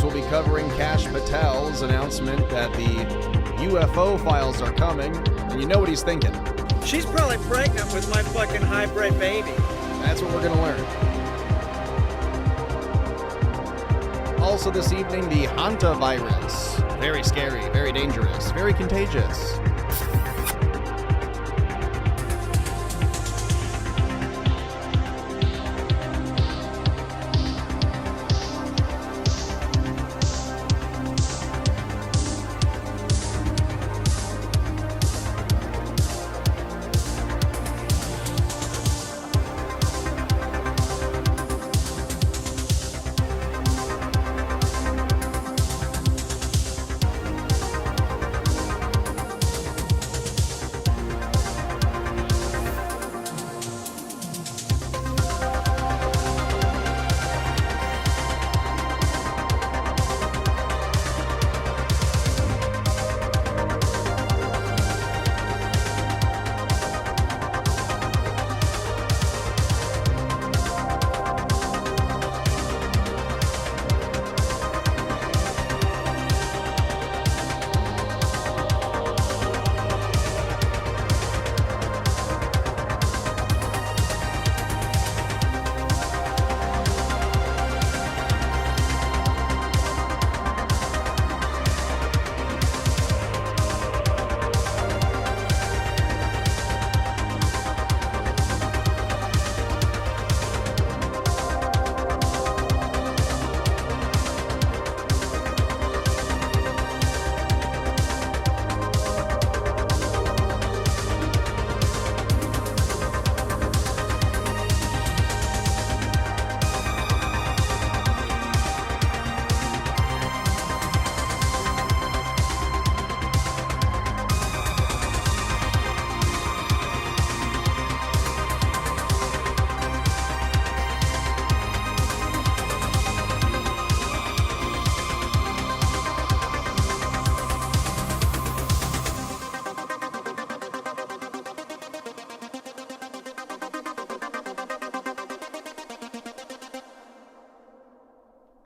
course, we'll be covering Kash Patel's announcement that the UFO files are coming, and you know what he's thinking. She's probably pregnant with my fucking hybrid baby. That's what we're going to learn. Also this evening, the Hantavirus. Very scary, very dangerous, very contagious.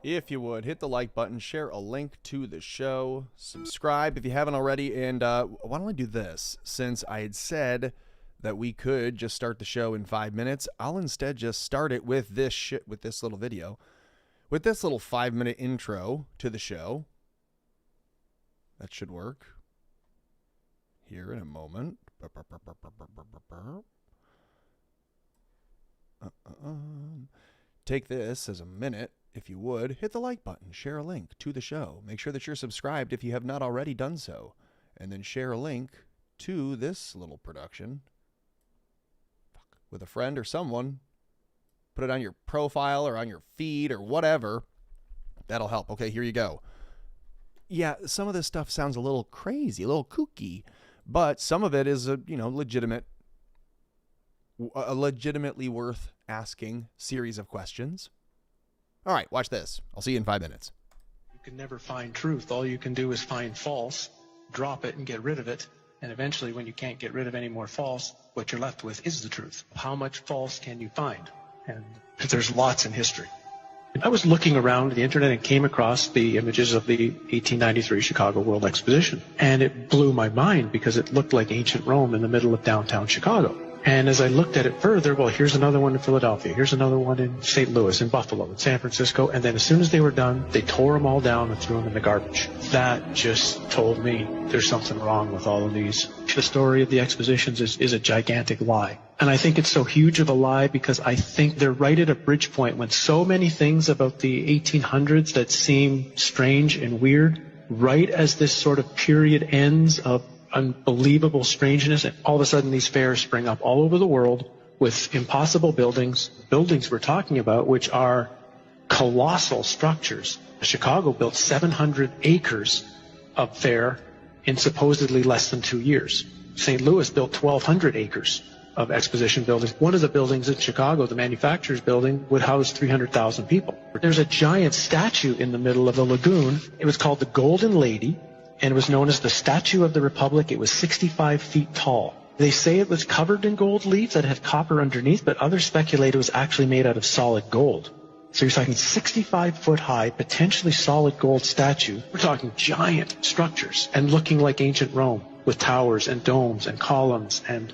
If you would, hit the like button, share a link to the show, subscribe if you haven't already, and why don't I do this? Since I had said that we could just start the show in 5 minutes, I'll instead just start it with this little video, with this little 5-minute intro to the show. That should work. Here in a moment. Take this as a minute. If you would, hit the like button, share a link to the show. Make sure that you're subscribed if you have not already done so. And then share a link to this little production with a friend or someone. Put it on your profile or on your feed or whatever. That'll help. Okay, here you go. Yeah, some of this stuff sounds a little crazy, a little kooky, but some of it is a legitimately worth asking series of questions. All right, watch this. I'll see you in 5 minutes. You can never find truth. All you can do is find false, drop it and get rid of it. And eventually, when you can't get rid of any more false, what you're left with is the truth. How much false can you find? And there's lots in history. I was looking around the internet and came across the images of the 1893 Chicago World Exposition. And it blew my mind because it looked like ancient Rome in the middle of downtown Chicago. And as I looked at it further, well, here's another one in Philadelphia, here's another one in St. Louis, in Buffalo, in San Francisco, and then as soon as they were done, they tore them all down and threw them in the garbage. That just told me there's something wrong with all of these. The story of the expositions is a gigantic lie. And I think it's so huge of a lie because I think they're right at a bridge point when so many things about the 1800s that seem strange and weird, right as this sort of period ends of unbelievable strangeness, and all of a sudden these fairs spring up all over the world with impossible buildings we're talking about, which are colossal structures. Chicago built 700 acres of fair in supposedly less than 2 years. St. Louis built 1,200 acres of exposition buildings. One of the buildings in Chicago, the manufacturer's building, would house 300,000 people. There's a giant statue in the middle of the lagoon. It was called the Golden Lady, and it was known as the Statue of the Republic. It was 65 feet tall. They say it was covered in gold leaf that had copper underneath, but others speculate it was actually made out of solid gold. So you're talking 65-foot high, potentially solid gold statue. We're talking giant structures and looking like ancient Rome with towers and domes and columns and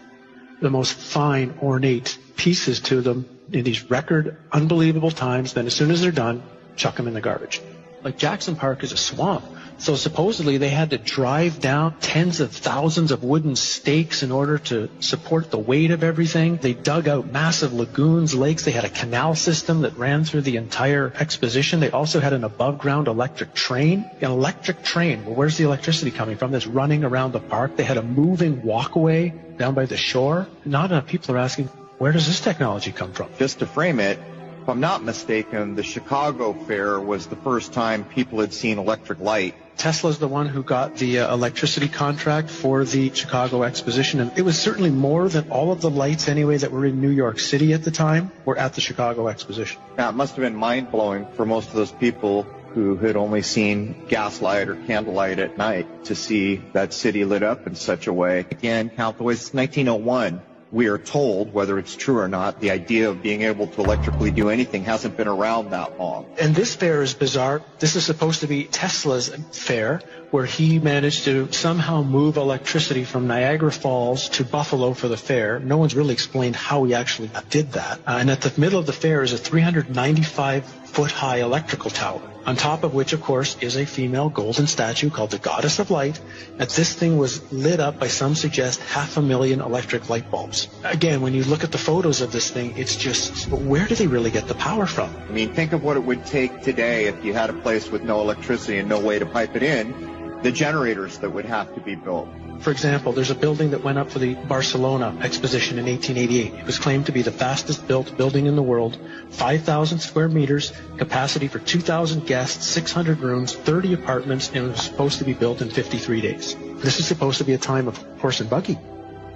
the most fine, ornate pieces to them in these record, unbelievable times. Then as soon as they're done, chuck them in the garbage. Like Jackson Park is a swamp. So supposedly they had to drive down tens of thousands of wooden stakes in order to support the weight of everything. They dug out massive lagoons, lakes. They had a canal system that ran through the entire exposition. They also had an above-ground electric train. An electric train, well, where's the electricity coming from? That's running around the park. They had a moving walkway down by the shore. Not enough people are asking, where does this technology come from? Just to frame it, if I'm not mistaken, the Chicago Fair was the first time people had seen electric light. Tesla's the one who got the electricity contract for the Chicago Exposition, and it was certainly more than all of the lights anyway that were in New York City at the time were at the Chicago Exposition. Now, it must have been mind-blowing for most of those people who had only seen gaslight or candlelight at night to see that city lit up in such a way. Again, count the way it's 1901. We are told, whether it's true or not, the idea of being able to electrically do anything hasn't been around that long. And this fair is bizarre. This is supposed to be Tesla's fair, where he managed to somehow move electricity from Niagara Falls to Buffalo for the fair. No one's really explained how he actually did that. And at the middle of the fair is a 395-foot-high electrical tower, on top of which, of course, is a female golden statue called the Goddess of Light. And this thing was lit up by, some suggest, 500,000 electric light bulbs. Again, when you look at the photos of this thing, it's just, where do they really get the power from? I mean, think of what it would take today if you had a place with no electricity and no way to pipe it in, the generators that would have to be built. For example, there's a building that went up for the Barcelona exposition in 1888. It was claimed to be the fastest built building in the world, 5,000 square meters, capacity for 2,000 guests, 600 rooms, 30 apartments, and it was supposed to be built in 53 days. This is supposed to be a time of horse and buggy.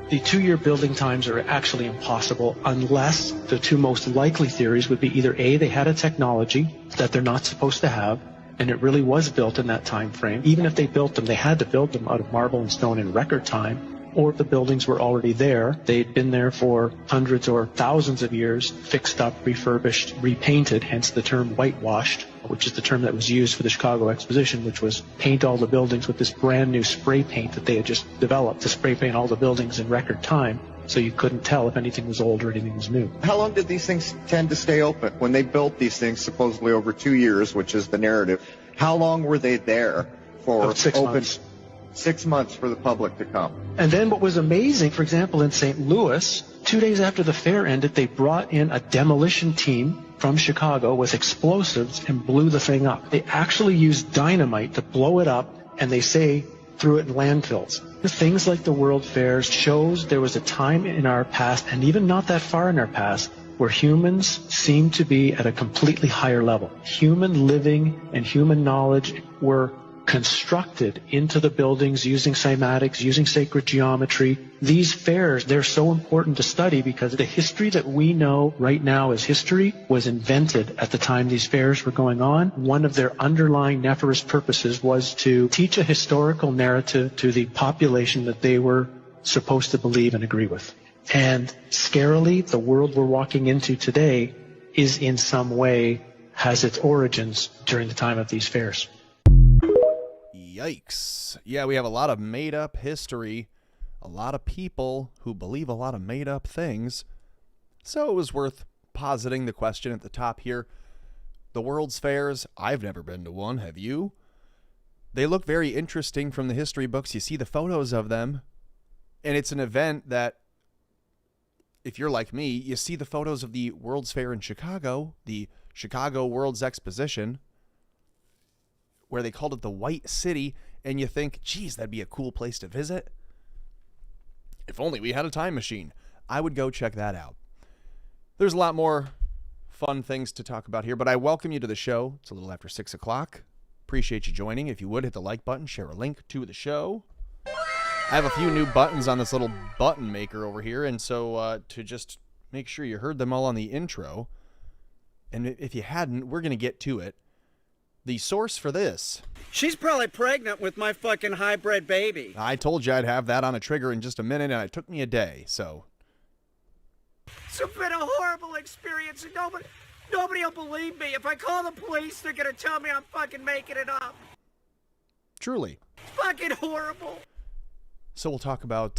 The 2-year building times are actually impossible unless the two most likely theories would be either A, they had a technology that they're not supposed to have, and it really was built in that time frame. Even if they built them, they had to build them out of marble and stone in record time, or the buildings were already there. They'd been there for hundreds or thousands of years, fixed up, refurbished, repainted, hence the term whitewashed, which is the term that was used for the Chicago Exposition, which was paint all the buildings with this brand new spray paint that they had just developed to spray paint all the buildings in record time. So you couldn't tell if anything was old or anything was new. How long did these things tend to stay open? When they built these things, supposedly over 2 years, which is the narrative, how long were they there for? About 6 months. 6 months for the public to come. And then what was amazing, for example, in St. Louis, 2 days after the fair ended, they brought in a demolition team from Chicago with explosives and blew the thing up. They actually used dynamite to blow it up, and they say threw it in landfills. Things like the World Fairs shows there was a time in our past, and even not that far in our past, where humans seemed to be at a completely higher level. Human living and human knowledge were constructed into the buildings using cymatics, using sacred geometry. These fairs, they're so important to study because the history that we know right now as history was invented at the time these fairs were going on. One of their underlying nefarious purposes was to teach a historical narrative to the population that they were supposed to believe and agree with. And scarily, the world we're walking into today is in some way, has its origins during the time of these fairs. Yikes. Yeah, we have a lot of made-up history, a lot of people who believe a lot of made-up things. So it was worth positing the question at the top here. The World's Fairs, I've never been to one, have you? They look very interesting from the history books. You see the photos of them, and it's an event that, if you're like me, you see the photos of the World's Fair in Chicago, the Chicago World's Exposition, where they called it the White City, and you think, geez, that'd be a cool place to visit. If only we had a time machine. I would go check that out. There's a lot more fun things to talk about here, but I welcome you to the show. It's a little after 6 o'clock. Appreciate you joining. If you would, hit the like button, share a link to the show. I have a few new buttons on this little button maker over here, and so to just make sure you heard them all on the intro, and if you hadn't, we're going to get to it. The source for this. She's probably pregnant with my fucking hybrid baby. I told you I'd have that on a trigger in just a minute, and it took me a day, so. It's been a horrible experience, and Nobody will believe me. If I call the police, they're gonna tell me I'm fucking making it up. Truly. Fucking horrible. So we'll talk about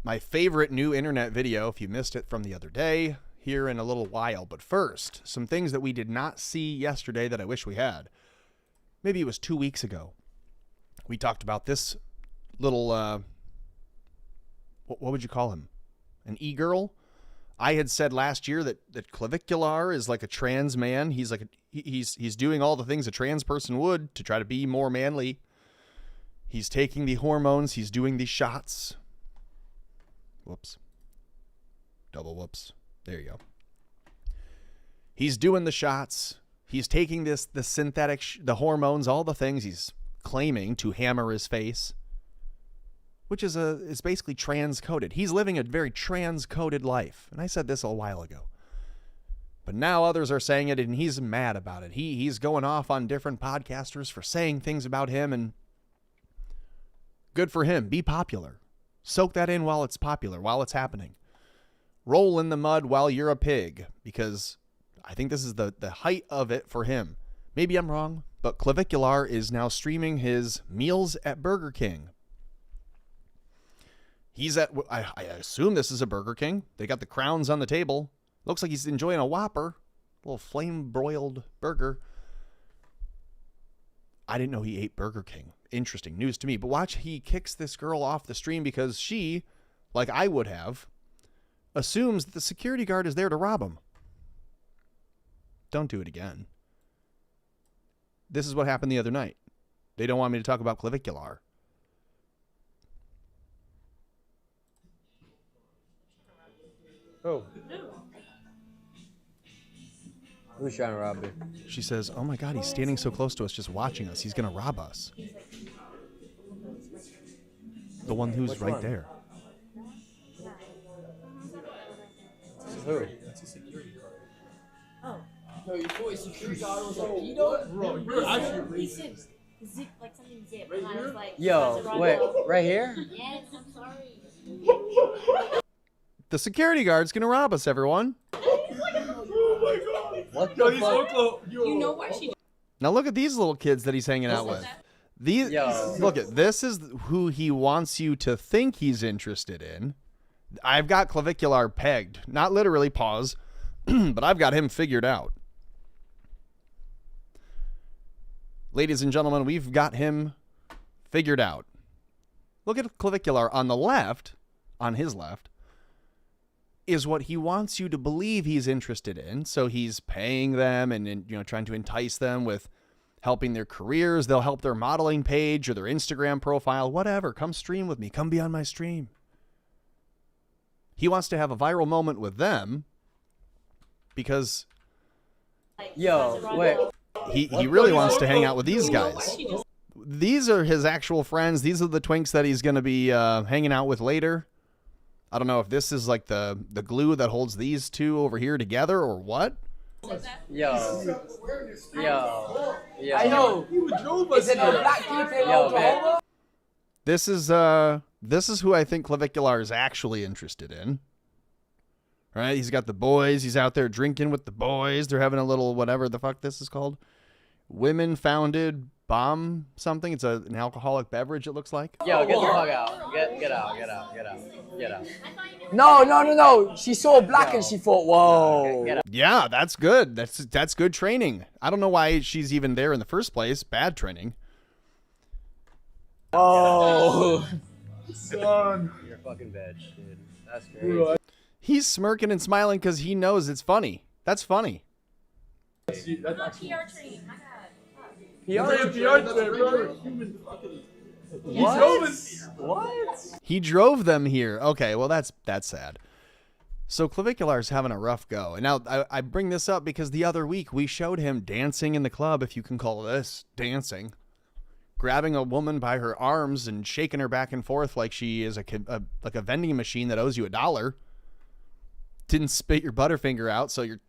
my favorite new internet video, if you missed it from the other day, here in a little while. But first, some things that we did not see yesterday that I wish we had. Maybe it was 2 weeks ago. We talked about this little, what would you call him? An e-girl? I had said last year that Clavicular is like a trans man. He's like he's doing all the things a trans person would to try to be more manly. He's taking the hormones. He's doing the shots. Whoops. Double whoops. There you go. He's doing the shots. He's taking the synthetic, the hormones, all the things. He's claiming to hammer his face, which is basically trans-coded. He's living a very trans-coded life. And I said this a while ago. But now others are saying it, and he's mad about it. He's going off on different podcasters for saying things about him, and good for him. Be popular. Soak that in while it's popular, while it's happening. Roll in the mud while you're a pig, because I think this is the height of it for him. Maybe I'm wrong, but Clavicular is now streaming his meals at Burger King. He's at, I assume this is a Burger King. They got the crowns on the table. Looks like he's enjoying a Whopper. A little flame-broiled burger. I didn't know he ate Burger King. Interesting news to me. But watch, he kicks this girl off the stream because she, like I would have, assumes that the security guard is there to rob him. Don't do it again. This is what happened the other night. They don't want me to talk about Clavicular. Oh. Who's trying to rob me? She says, oh my God, he's standing so close to us, just watching us. He's going to rob us. The one who's Which right one? there. Who? No, you thought his security guard was a pedo? Bro, you're actually He said zip, like something zip, and I was like, Yo, wait, right here? yes, I'm sorry. The security guard's going to rob us, everyone. What the fuck? You know why she Now look at these little kids that he's hanging out with. These, Yo. look at this is who he wants you to think he's interested in. I've got Clavicular pegged, not literally, pause, but I've got him figured out. Ladies and gentlemen, we've got him figured out. Look at Clavicular on the left, on his left, is what he wants you to believe he's interested in. So he's paying them and trying to entice them with helping their careers. They'll help their modeling page or their Instagram profile, whatever. Come stream with me. Come be on my stream. He wants to have a viral moment with them because Yo, wait. he really wants to hang out with these guys. These are his actual friends. These are the twinks that he's going to be hanging out with later. I don't know if this is like the glue that holds these two over here together or what. Yo. Yo. Yo. I know. Is it the black people in Yo, man. Oklahoma? This is who I think Clavicular is actually interested in. Right? He's got the boys. He's out there drinking with the boys. They're having a little whatever the fuck this is called. Women-founded bomb something. It's an alcoholic beverage, it looks like. Yo, get the fuck out. Get out. Get out. Get out. Get out. No. She saw black and she thought, whoa. Get out. Yeah, that's good. That's good training. I don't know why she's even there in the first place. Bad training. Oh. You're a fucking bitch, dude. That's crazy. He's smirking and smiling because he knows it's funny. That's funny. I'm not PR training. My God. What? He drove them here. Okay, well, that's sad. So Clavicular's having a rough go. And now I bring this up because the other week we showed him dancing in the club, if you can call this dancing. Grabbing a woman by her arms and shaking her back and forth like she is like a vending machine that owes you $1. Didn't spit your Butterfinger out, so you're...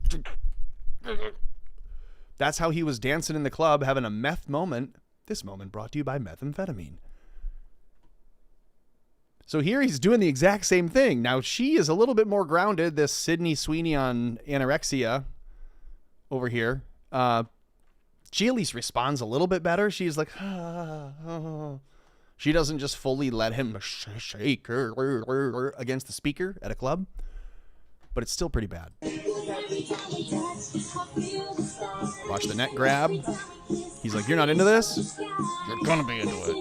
That's how he was dancing in the club, having a meth moment. This moment brought to you by methamphetamine. So here he's doing the exact same thing. Now she is a little bit more grounded, this Sydney Sweeney on anorexia. over here. She at least responds a little bit better. She's like, She doesn't just fully let him shake her against the speaker at a club. But it's still pretty bad. Watch the neck grab. He's like, you're not into this? You're gonna be into it.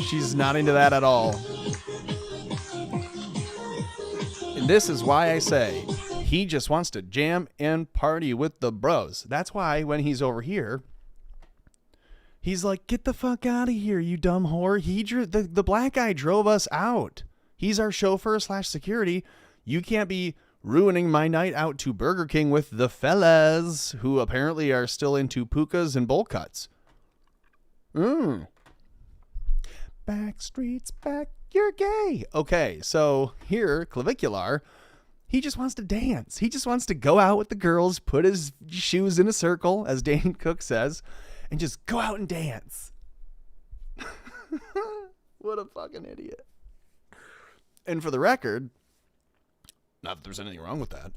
She's not into that at all. And this is why I say he just wants to jam and party with the bros. That's why when he's over here, he's like, get the fuck out of here, you dumb whore. The black guy drove us out. He's our chauffeur / security. You can't be ruining my night out to Burger King with the fellas who apparently are still into pukas and bowl cuts. Back streets back, you're gay. Okay, so here, Clavicular, he just wants to dance. He just wants to go out with the girls, put his shoes in a circle, as Dane Cook says, and just go out and dance. What a fucking idiot. And for the record, not that there's anything wrong with that.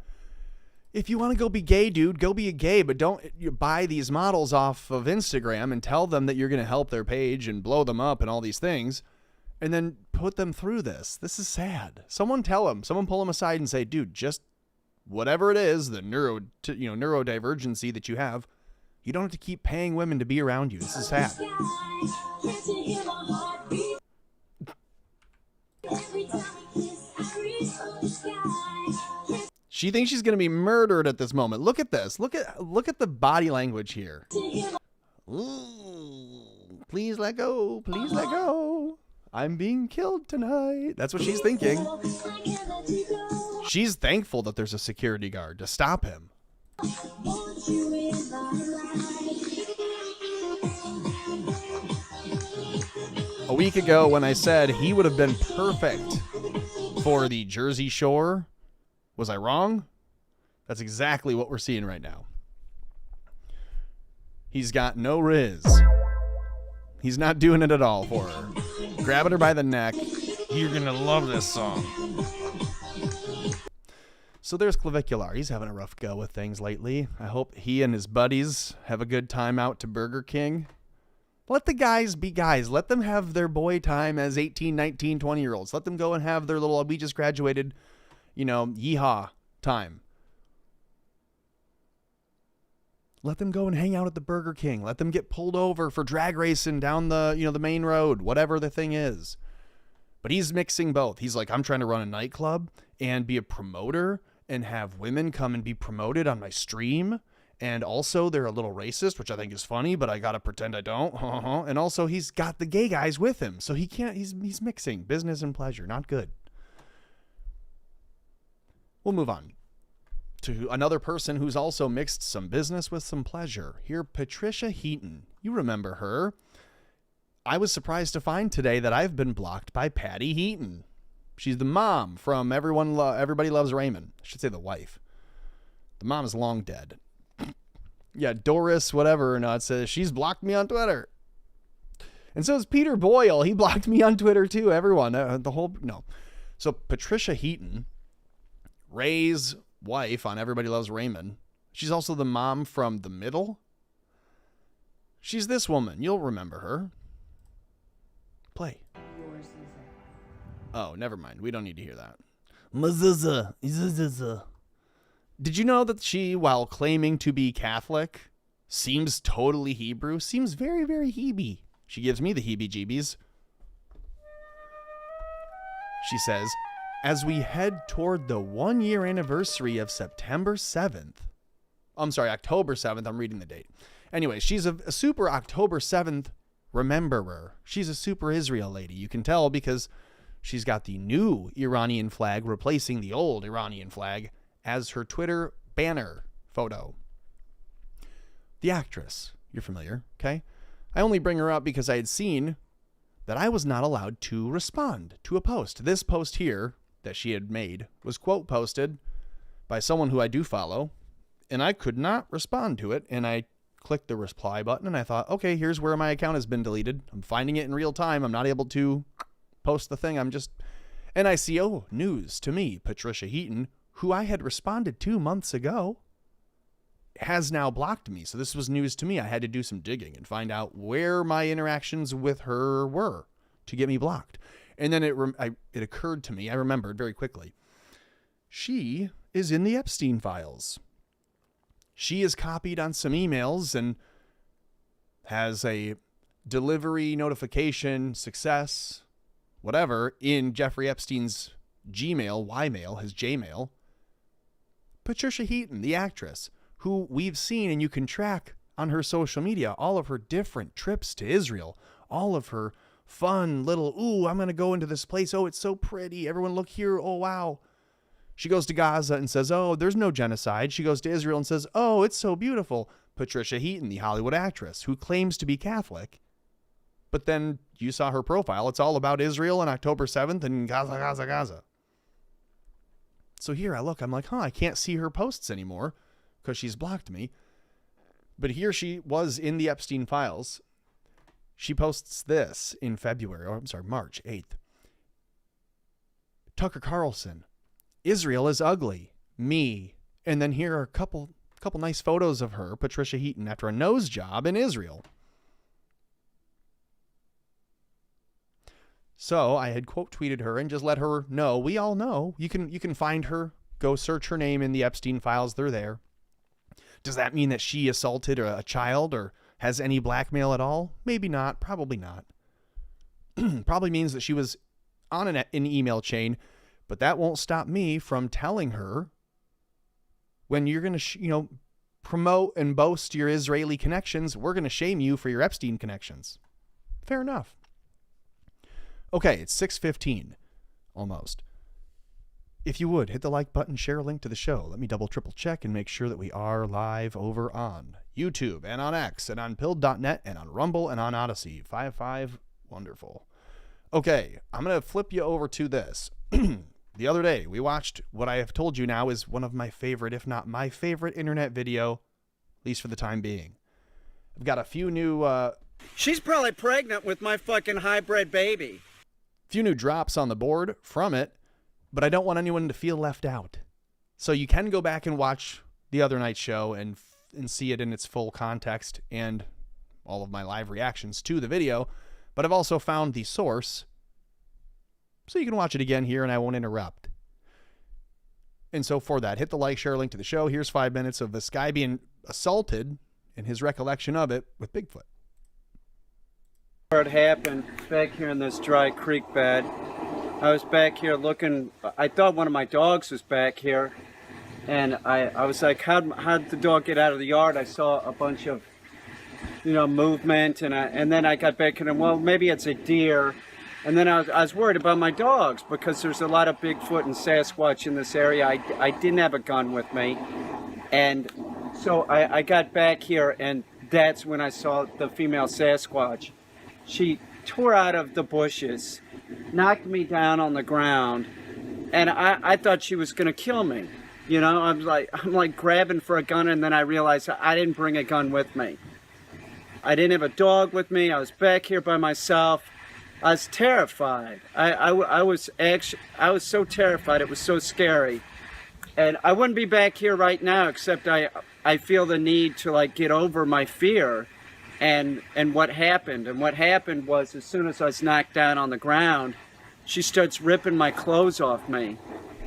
If you want to go be gay, dude, go be a gay, but don't buy these models off of Instagram and tell them that you're going to help their page and blow them up and all these things, and then put them through this. This is sad. Someone tell him. Someone pull him aside and say, dude, just whatever it is, the neurodivergency that you have, you don't have to keep paying women to be around you. This is sad. She thinks she's going to be murdered at this moment. Look at this. Look at the body language here. Ooh, please let go. Please let go. I'm being killed tonight. That's what she's thinking. She's thankful that there's a security guard to stop him. A week ago when I said he would have been perfect for the Jersey Shore, was I wrong? That's exactly what we're seeing right now. He's got no riz. He's not doing it at all for her. Grabbing her by the neck. You're going to love this song. So there's Clavicular. He's having a rough go with things lately. I hope he and his buddies have a good time out to Burger King. Let the guys be guys. Let them have their boy time as 18, 19, 20-year-olds. Let them go and have their little, we just graduated, yeehaw time. Let them go and hang out at the Burger King. Let them get pulled over for drag racing down the, the main road, whatever the thing is. But he's mixing both. He's like, I'm trying to run a nightclub and be a promoter and have women come and be promoted on my stream. And also they're a little racist, which I think is funny, but I got to pretend I don't. And also he's got the gay guys with him. So he can't, he's mixing business and pleasure. Not good. We'll move on to another person who's also mixed some business with some pleasure. Here, Patricia Heaton. You remember her. I was surprised to find today that I've been blocked by Patty Heaton. She's the mom from Everybody Loves Raymond. I should say the wife. The mom is long dead. Yeah, Doris, whatever. No, it says she's blocked me on Twitter. And so is Peter Boyle. He blocked me on Twitter too. Everyone, no. So Patricia Heaton, Ray's wife on Everybody Loves Raymond. She's also the mom from The Middle. She's this woman. You'll remember her. Play. Oh, never mind. We don't need to hear that. Did you know that she, while claiming to be Catholic, seems totally Hebrew? Seems very, very Hebe. She gives me the heebie-jeebies. She says, as we head toward the 1-year anniversary of October 7th. I'm reading the date. Anyway, she's a super October 7th rememberer. She's a super Israel lady. You can tell because she's got the new Iranian flag replacing the old Iranian flag as her Twitter banner photo. The actress, you're familiar, okay? I only bring her up because I had seen that I was not allowed to respond to a post. This post here that she had made was quote posted by someone who I do follow, and I could not respond to it, and I clicked the reply button, and I thought, okay, here's where my account has been deleted. I'm finding it in real time. I'm not able to post the thing. I'm just And I see, oh, news to me, Patricia Heaton, who I had responded to months ago, has now blocked me. So this was news to me. I had to do some digging and find out where my interactions with her were to get me blocked. And then it occurred to me, I remembered very quickly, she is in the Epstein files. She is copied on some emails and has a delivery notification success, whatever, in Jeffrey Epstein's Gmail, Ymail, his Jmail. Patricia Heaton, the actress, who we've seen and you can track on her social media, all of her different trips to Israel, all of her fun little, ooh, I'm going to go into this place. Oh, it's so pretty. Everyone look here. Oh, wow. She goes to Gaza and says, oh, there's no genocide. She goes to Israel and says, oh, it's so beautiful. Patricia Heaton, the Hollywood actress who claims to be Catholic. But then you saw her profile. It's all about Israel on October 7th and Gaza, Gaza, Gaza. So here I look, I'm like, I can't see her posts anymore because she's blocked me. But here she was in the Epstein files. She posts this in March 8th. Tucker Carlson, Israel is ugly, me. And then here are a couple nice photos of her, Patricia Heaton, after a nose job in Israel. So I had quote tweeted her and just let her know. We all know. You can find her. Go search her name in the Epstein files. They're there. Does that mean that she assaulted a child or has any blackmail at all? Maybe not. Probably not. Probably means that she was on an email chain, but that won't stop me from telling her when you're going to, promote and boast your Israeli connections, we're going to shame you for your Epstein connections. Fair enough. Okay, it's 6:15, almost. If you would, hit the like button, share a link to the show. Let me triple check and make sure that we are live over on YouTube and on X and on Pilled.net and on Rumble and on Odyssey. 5 wonderful. Okay, I'm going to flip you over to this. The other day, we watched what I have told you now is one of my favorite, if not my favorite, internet video, at least for the time being. I've got a few new... She's probably pregnant with my fucking hybrid baby. Few new drops on the board from it, but I don't want anyone to feel left out. So you can go back and watch the other night's show and see it in its full context and all of my live reactions to the video, but I've also found the source so you can watch it again here and I won't interrupt. And so for that, hit the like, share link to the show. Here's 5 minutes of this guy being assaulted and his recollection of it with Bigfoot. Where it happened, back here in this dry creek bed. I was back here looking, I thought one of my dogs was back here. And I was like, how'd the dog get out of the yard? I saw a bunch of, movement. And then I got back and, well, maybe it's a deer. And then I was worried about my dogs because there's a lot of Bigfoot and Sasquatch in this area. I didn't have a gun with me. And so I got back here and that's when I saw the female Sasquatch. She tore out of the bushes, knocked me down on the ground, and I thought she was going to kill me. I'm like grabbing for a gun, and then I realized I didn't bring a gun with me. I didn't have a dog with me. I was back here by myself. I was terrified. I was so terrified. It was so scary. And I wouldn't be back here right now, except I feel the need to get over my fear. And what happened. And what happened was as soon as I was knocked down on the ground, she starts ripping my clothes off me.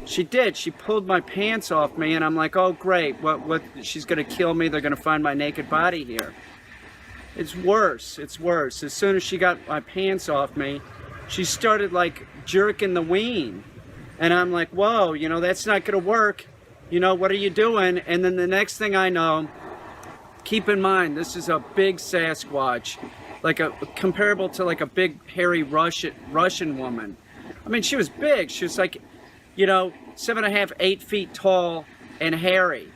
She did. She pulled my pants off me, and I'm like, oh, great. What? She's going to kill me. They're going to find my naked body here. It's worse. It's worse. As soon as she got my pants off me, she started, jerking the ween. And I'm like, whoa, that's not going to work. What are you doing? And then the next thing I know... Keep in mind, this is a big Sasquatch, comparable to a big hairy Russian woman. I mean, she was big. She was 7.5, 8 feet tall and hairy.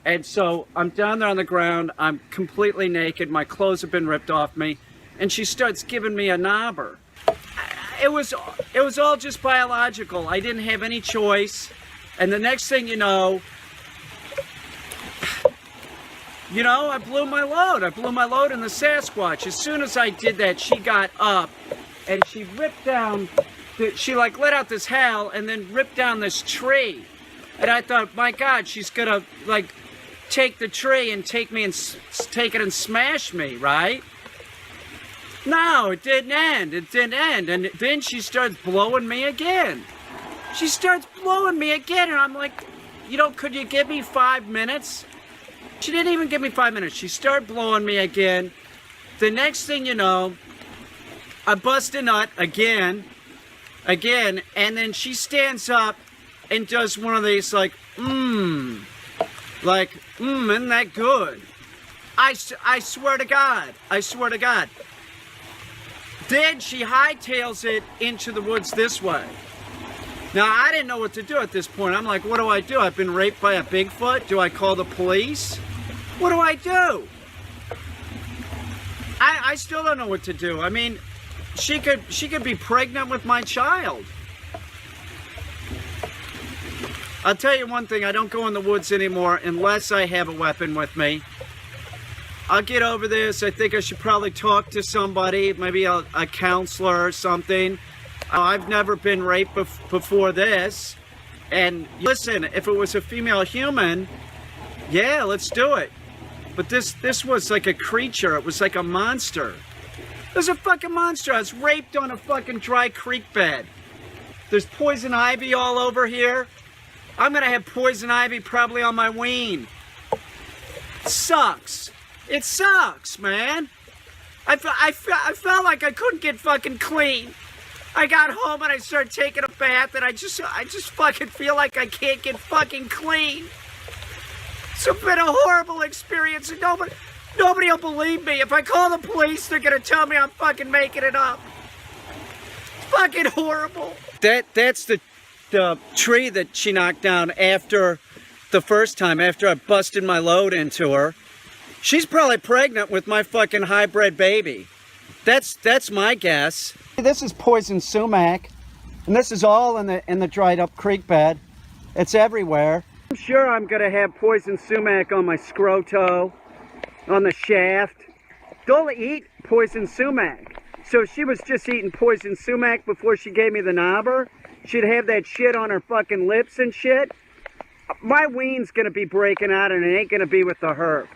And so I'm down there on the ground. I'm completely naked. My clothes have been ripped off me, and she starts giving me a knobber. It was all just biological. I didn't have any choice. And the next thing you know, I blew my load. I blew my load in the Sasquatch. As soon as I did that, she got up and she ripped down she like let out this howl and then ripped down this tree. And I thought, my God, she's gonna like take the tree and take it and smash me, right? No, it didn't end. It didn't end. And then she starts blowing me again. She starts blowing me again, and I'm like, could you give me 5 minutes? She didn't even give me 5 minutes. She started blowing me again. The next thing you know, I bust a nut again, and then she stands up and does one of these like, isn't that good? I swear to God. Then she hightails it into the woods this way. Now, I didn't know what to do at this point. I'm like, what do I do? I've been raped by a Bigfoot. Do I call the police? What do I do? I still don't know what to do. I mean, she could be pregnant with my child. I'll tell you one thing. I don't go in the woods anymore unless I have a weapon with me. I'll get over this. I think I should probably talk to somebody, maybe a counselor or something. I've never been raped before this. And listen, if it was a female human, yeah, let's do it. But this was like a creature. It was like a monster. It was a fucking monster. I was raped on a fucking dry creek bed. There's poison ivy all over here. I'm gonna have poison ivy probably on my ween. It sucks. It sucks, man. I felt like I couldn't get fucking clean. I got home and I started taking a bath and I just fucking feel like I can't get fucking clean. It's been a horrible experience and nobody will believe me. If I call the police, they're gonna tell me I'm fucking making it up. It's fucking horrible. That's the tree that she knocked down after the first time, after I busted my load into her. She's probably pregnant with my fucking hybrid baby. That's my guess. This is poison sumac, and this is all in the dried up creek bed. It's everywhere. I'm sure I'm gonna have poison sumac on my scroto, on the shaft. Don't eat poison sumac. So if she was just eating poison sumac before she gave me the knobber, she'd have that shit on her fucking lips and shit. My ween's gonna be breaking out and it ain't gonna be with the herb.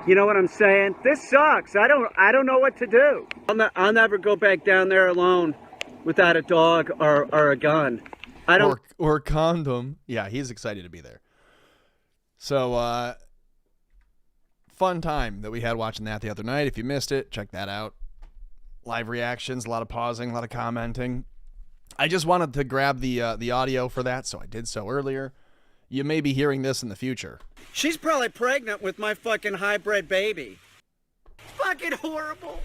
You know what I'm saying? This sucks. I don't know what to do. I'll never go back down there alone without a dog or a gun. Or a condom. Yeah, he's excited to be there. So fun time that we had watching that the other night. If you missed it, check that out. Live reactions, a lot of pausing, a lot of commenting. I just wanted to grab the audio for that, so I did so earlier. You may be hearing this in the future. She's probably pregnant with my fucking hybrid baby. Fucking horrible.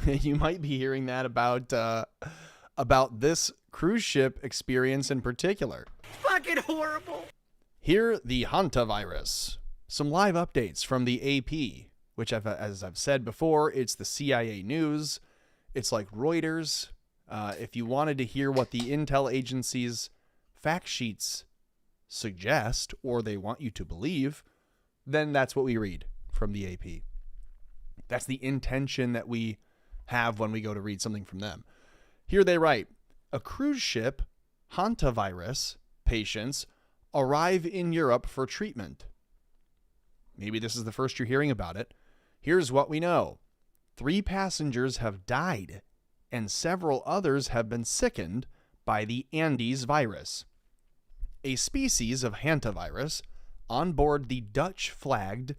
You might be hearing that about this cruise ship experience in particular. Fucking horrible. Here, the Hantavirus. Some live updates from the AP, which, as I've said before, it's the CIA news. It's like Reuters. If you wanted to hear what the intel agency's fact sheets suggest, or they want you to believe, then that's what we read from the AP. That's the intention that we have when we go to read something from them. Here they write, a cruise ship, Hantavirus, patients arrive in Europe for treatment. Maybe this is the first you're hearing about it. Here's what we know. 3 passengers have died, and several others have been sickened by the Andes virus, a species of hantavirus on board the Dutch-flagged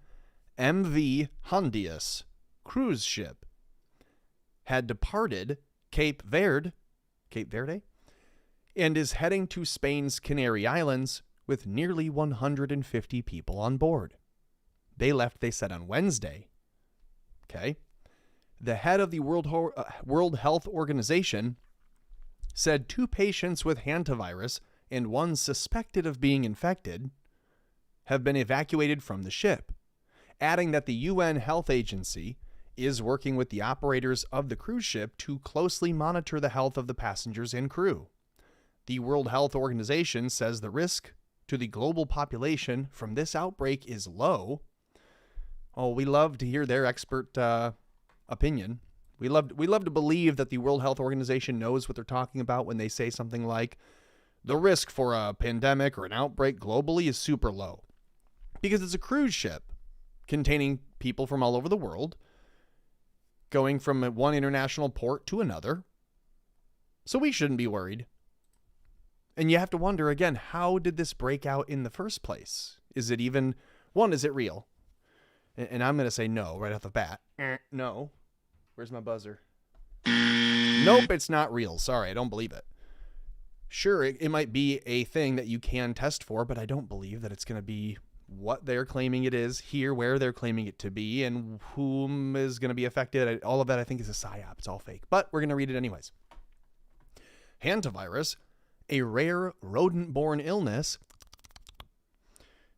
MV Hondius cruise ship, had departed Cape Verde, and is heading to Spain's Canary Islands with nearly 150 people on board. They left, they said, on Wednesday. Okay. The head of the World Health Organization said 2 patients with hantavirus and 1 suspected of being infected have been evacuated from the ship, adding that the UN Health Agency is working with the operators of the cruise ship to closely monitor the health of the passengers and crew. The World Health Organization says the risk to the global population from this outbreak is low. Oh, we love to hear their expert opinion We love to believe that the World Health Organization knows what they're talking about when they say something like the risk for a pandemic or an outbreak globally is super low, because it's a cruise ship containing people from all over the world going from one international port to another. So we shouldn't be worried. And you have to wonder again, how did this break out in the first place? Is it even, one, is it real? And I'm going to say no right off the bat. No. Where's my buzzer? Nope, it's not real. Sorry, I don't believe it. Sure, it might be a thing that you can test for, but I don't believe that it's going to be what they're claiming it is here, where they're claiming it to be, and whom is going to be affected. All of that I think is a psyop. It's all fake. But we're going to read it anyways. Hantavirus, a rare rodent-borne illness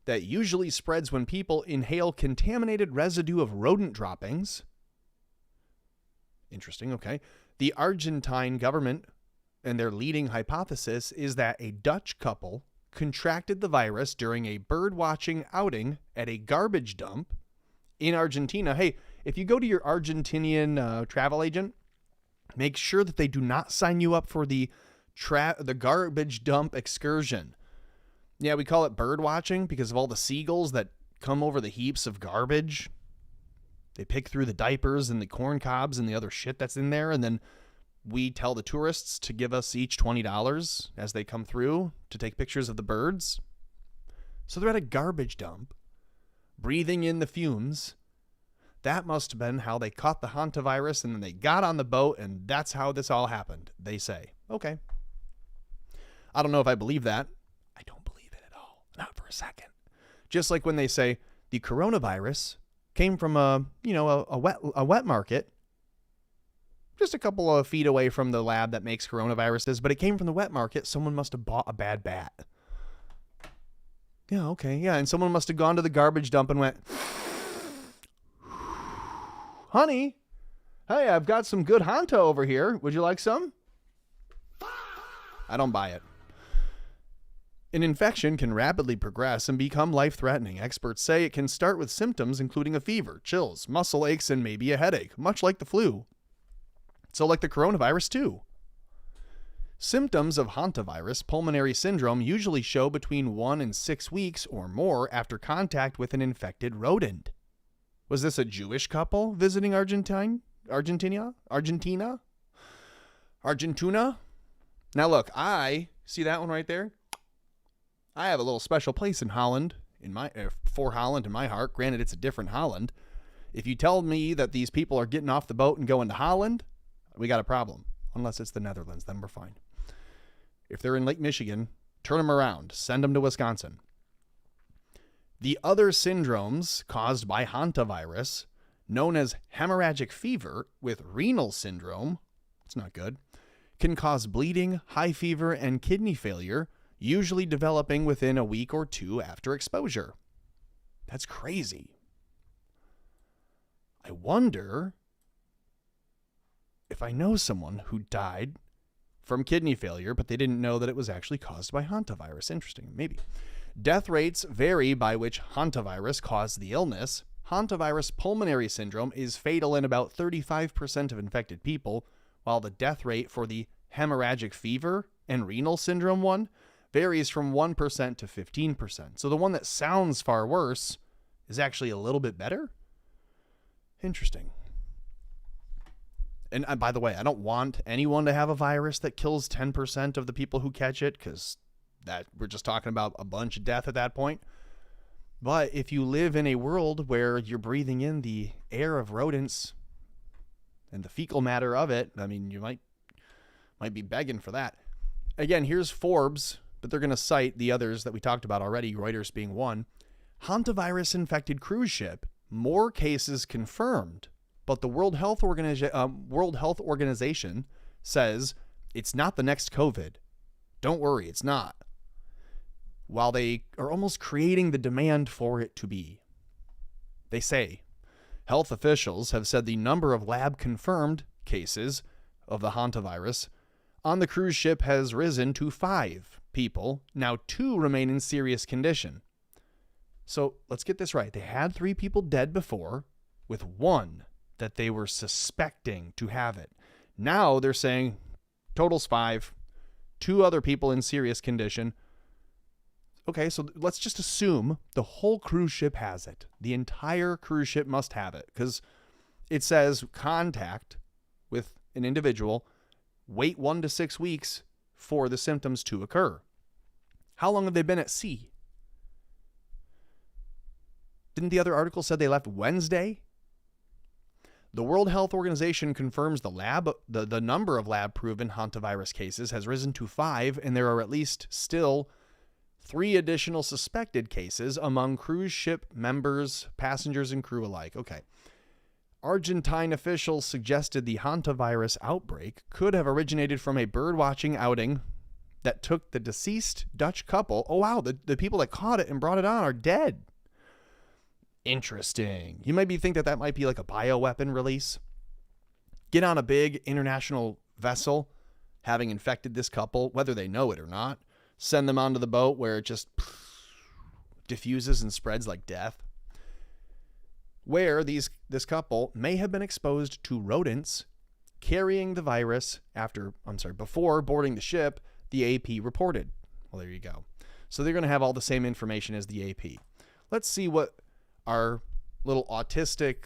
that usually spreads when people inhale contaminated residue of rodent droppings. Interesting, okay. The Argentine government and their leading hypothesis is that a Dutch couple contracted the virus during a bird-watching outing at a garbage dump in Argentina. Hey, if you go to your Argentinian travel agent, make sure that they do not sign you up for the garbage dump excursion. Yeah, we call it bird watching because of all the seagulls that come over the heaps of garbage. They pick through the diapers and the corn cobs and the other shit that's in there, and then we tell the tourists to give us each $20 as they come through to take pictures of the birds. So they're at a garbage dump, breathing in the fumes. That must have been how they caught the hantavirus, and then they got on the boat, and that's how this all happened, they say. Okay. I don't know if I believe that. I don't believe it at all. Not for a second. Just like when they say the coronavirus came from a wet market, just a couple of feet away from the lab that makes coronaviruses, but it came from the wet market. Someone must have bought a bad bat. Yeah, okay, yeah, and someone must have gone to the garbage dump and went, honey, hey, I've got some good Hanta over here. Would you like some? I don't buy it. An infection can rapidly progress and become life-threatening. Experts say it can start with symptoms including a fever, chills, muscle aches, and maybe a headache, much like the flu. So like the coronavirus too. Symptoms of hantavirus pulmonary syndrome usually show between 1 and 6 weeks or more after contact with an infected rodent. Was this a Jewish couple visiting Argentina? Now look, I see that one right there. I have a little special place in Holland, for Holland in my heart. Granted, it's a different Holland. If you tell me that these people are getting off the boat and going to Holland, we got a problem. Unless it's the Netherlands, then we're fine. If they're in Lake Michigan, turn them around. Send them to Wisconsin. The other syndromes caused by hantavirus, known as hemorrhagic fever with renal syndrome, it's not good, can cause bleeding, high fever, and kidney failure, usually developing within a week or two after exposure. That's crazy. I wonder if I know someone who died from kidney failure, but they didn't know that it was actually caused by hantavirus. Interesting, maybe. Death rates vary by which hantavirus caused the illness. Hantavirus pulmonary syndrome is fatal in about 35% of infected people, while the death rate for the hemorrhagic fever and renal syndrome one varies from 1% to 15%. So the one that sounds far worse is actually a little bit better? Interesting. And by the way, I don't want anyone to have a virus that kills 10% of the people who catch it, because that we're just talking about a bunch of death at that point. But if you live in a world where you're breathing in the air of rodents and the fecal matter of it, I mean, you might be begging for that. Again, here's Forbes, but they're going to cite the others that we talked about already, Reuters being one. Hantavirus infected cruise ship, more cases confirmed. But the World Health Organization says it's not the next COVID. Don't worry, it's not. While they are almost creating the demand for it to be. They say health officials have said the number of lab-confirmed cases of the hantavirus on the cruise ship has risen to 5 people. Now 2 remain in serious condition. So let's get this right. They had 3 people dead before, with 1 that they were suspecting to have it. Now they're saying total's 5, 2 other people in serious condition. Okay, so let's just assume the whole cruise ship has it. The entire cruise ship must have it, because it says contact with an individual, wait 1 to 6 weeks for the symptoms to occur. How long have they been at sea? Didn't the other article said they left Wednesday? The World Health Organization confirms the number of lab-proven hantavirus cases has risen to 5, and there are at least still 3 additional suspected cases among cruise ship members, passengers, and crew alike. Okay. Argentine officials suggested the hantavirus outbreak could have originated from a birdwatching outing that took the deceased Dutch couple. Oh, wow. The people that caught it and brought it on are dead. Interesting. You maybe think that might be like a bioweapon release. Get on a big international vessel having infected this couple, whether they know it or not. Send them onto the boat where it just diffuses and spreads like death. Where this couple may have been exposed to rodents carrying the virus before boarding the ship, the AP reported. Well, there you go. So they're going to have all the same information as the AP. Let's see what our little autistic,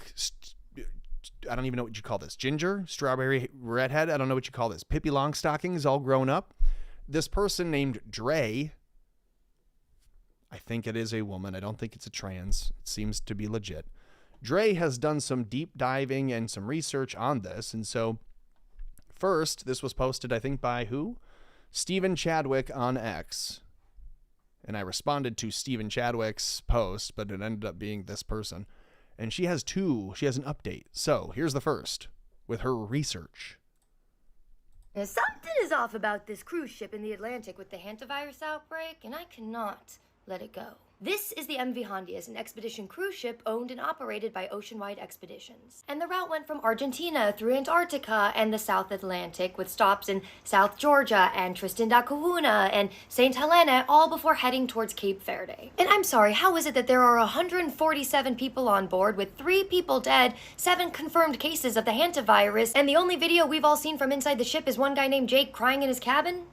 I don't even know what you call this, ginger, strawberry redhead, I don't know what you call this, Pippi Longstocking is all grown up. This person named Dre, I think it is a woman, I don't think it's a trans, it seems to be legit. Dre has done some deep diving and some research on this, and so first, this was posted, I think, by who? Stephen Chadwick on X. And I responded to Stephen Chadwick's post, but it ended up being this person. And she has an update. So here's the first with her research. Now, something is off about this cruise ship in the Atlantic with the hantavirus outbreak, and I cannot let it go. This is the MV Hondias, an expedition cruise ship owned and operated by Oceanwide Expeditions. And the route went from Argentina through Antarctica and the South Atlantic, with stops in South Georgia and Tristan da Cunha and St. Helena, all before heading towards Cape Verde. And I'm sorry, how is it that there are 147 people on board, with 3 people dead, 7 confirmed cases of the hantavirus, and the only video we've all seen from inside the ship is one guy named Jake crying in his cabin?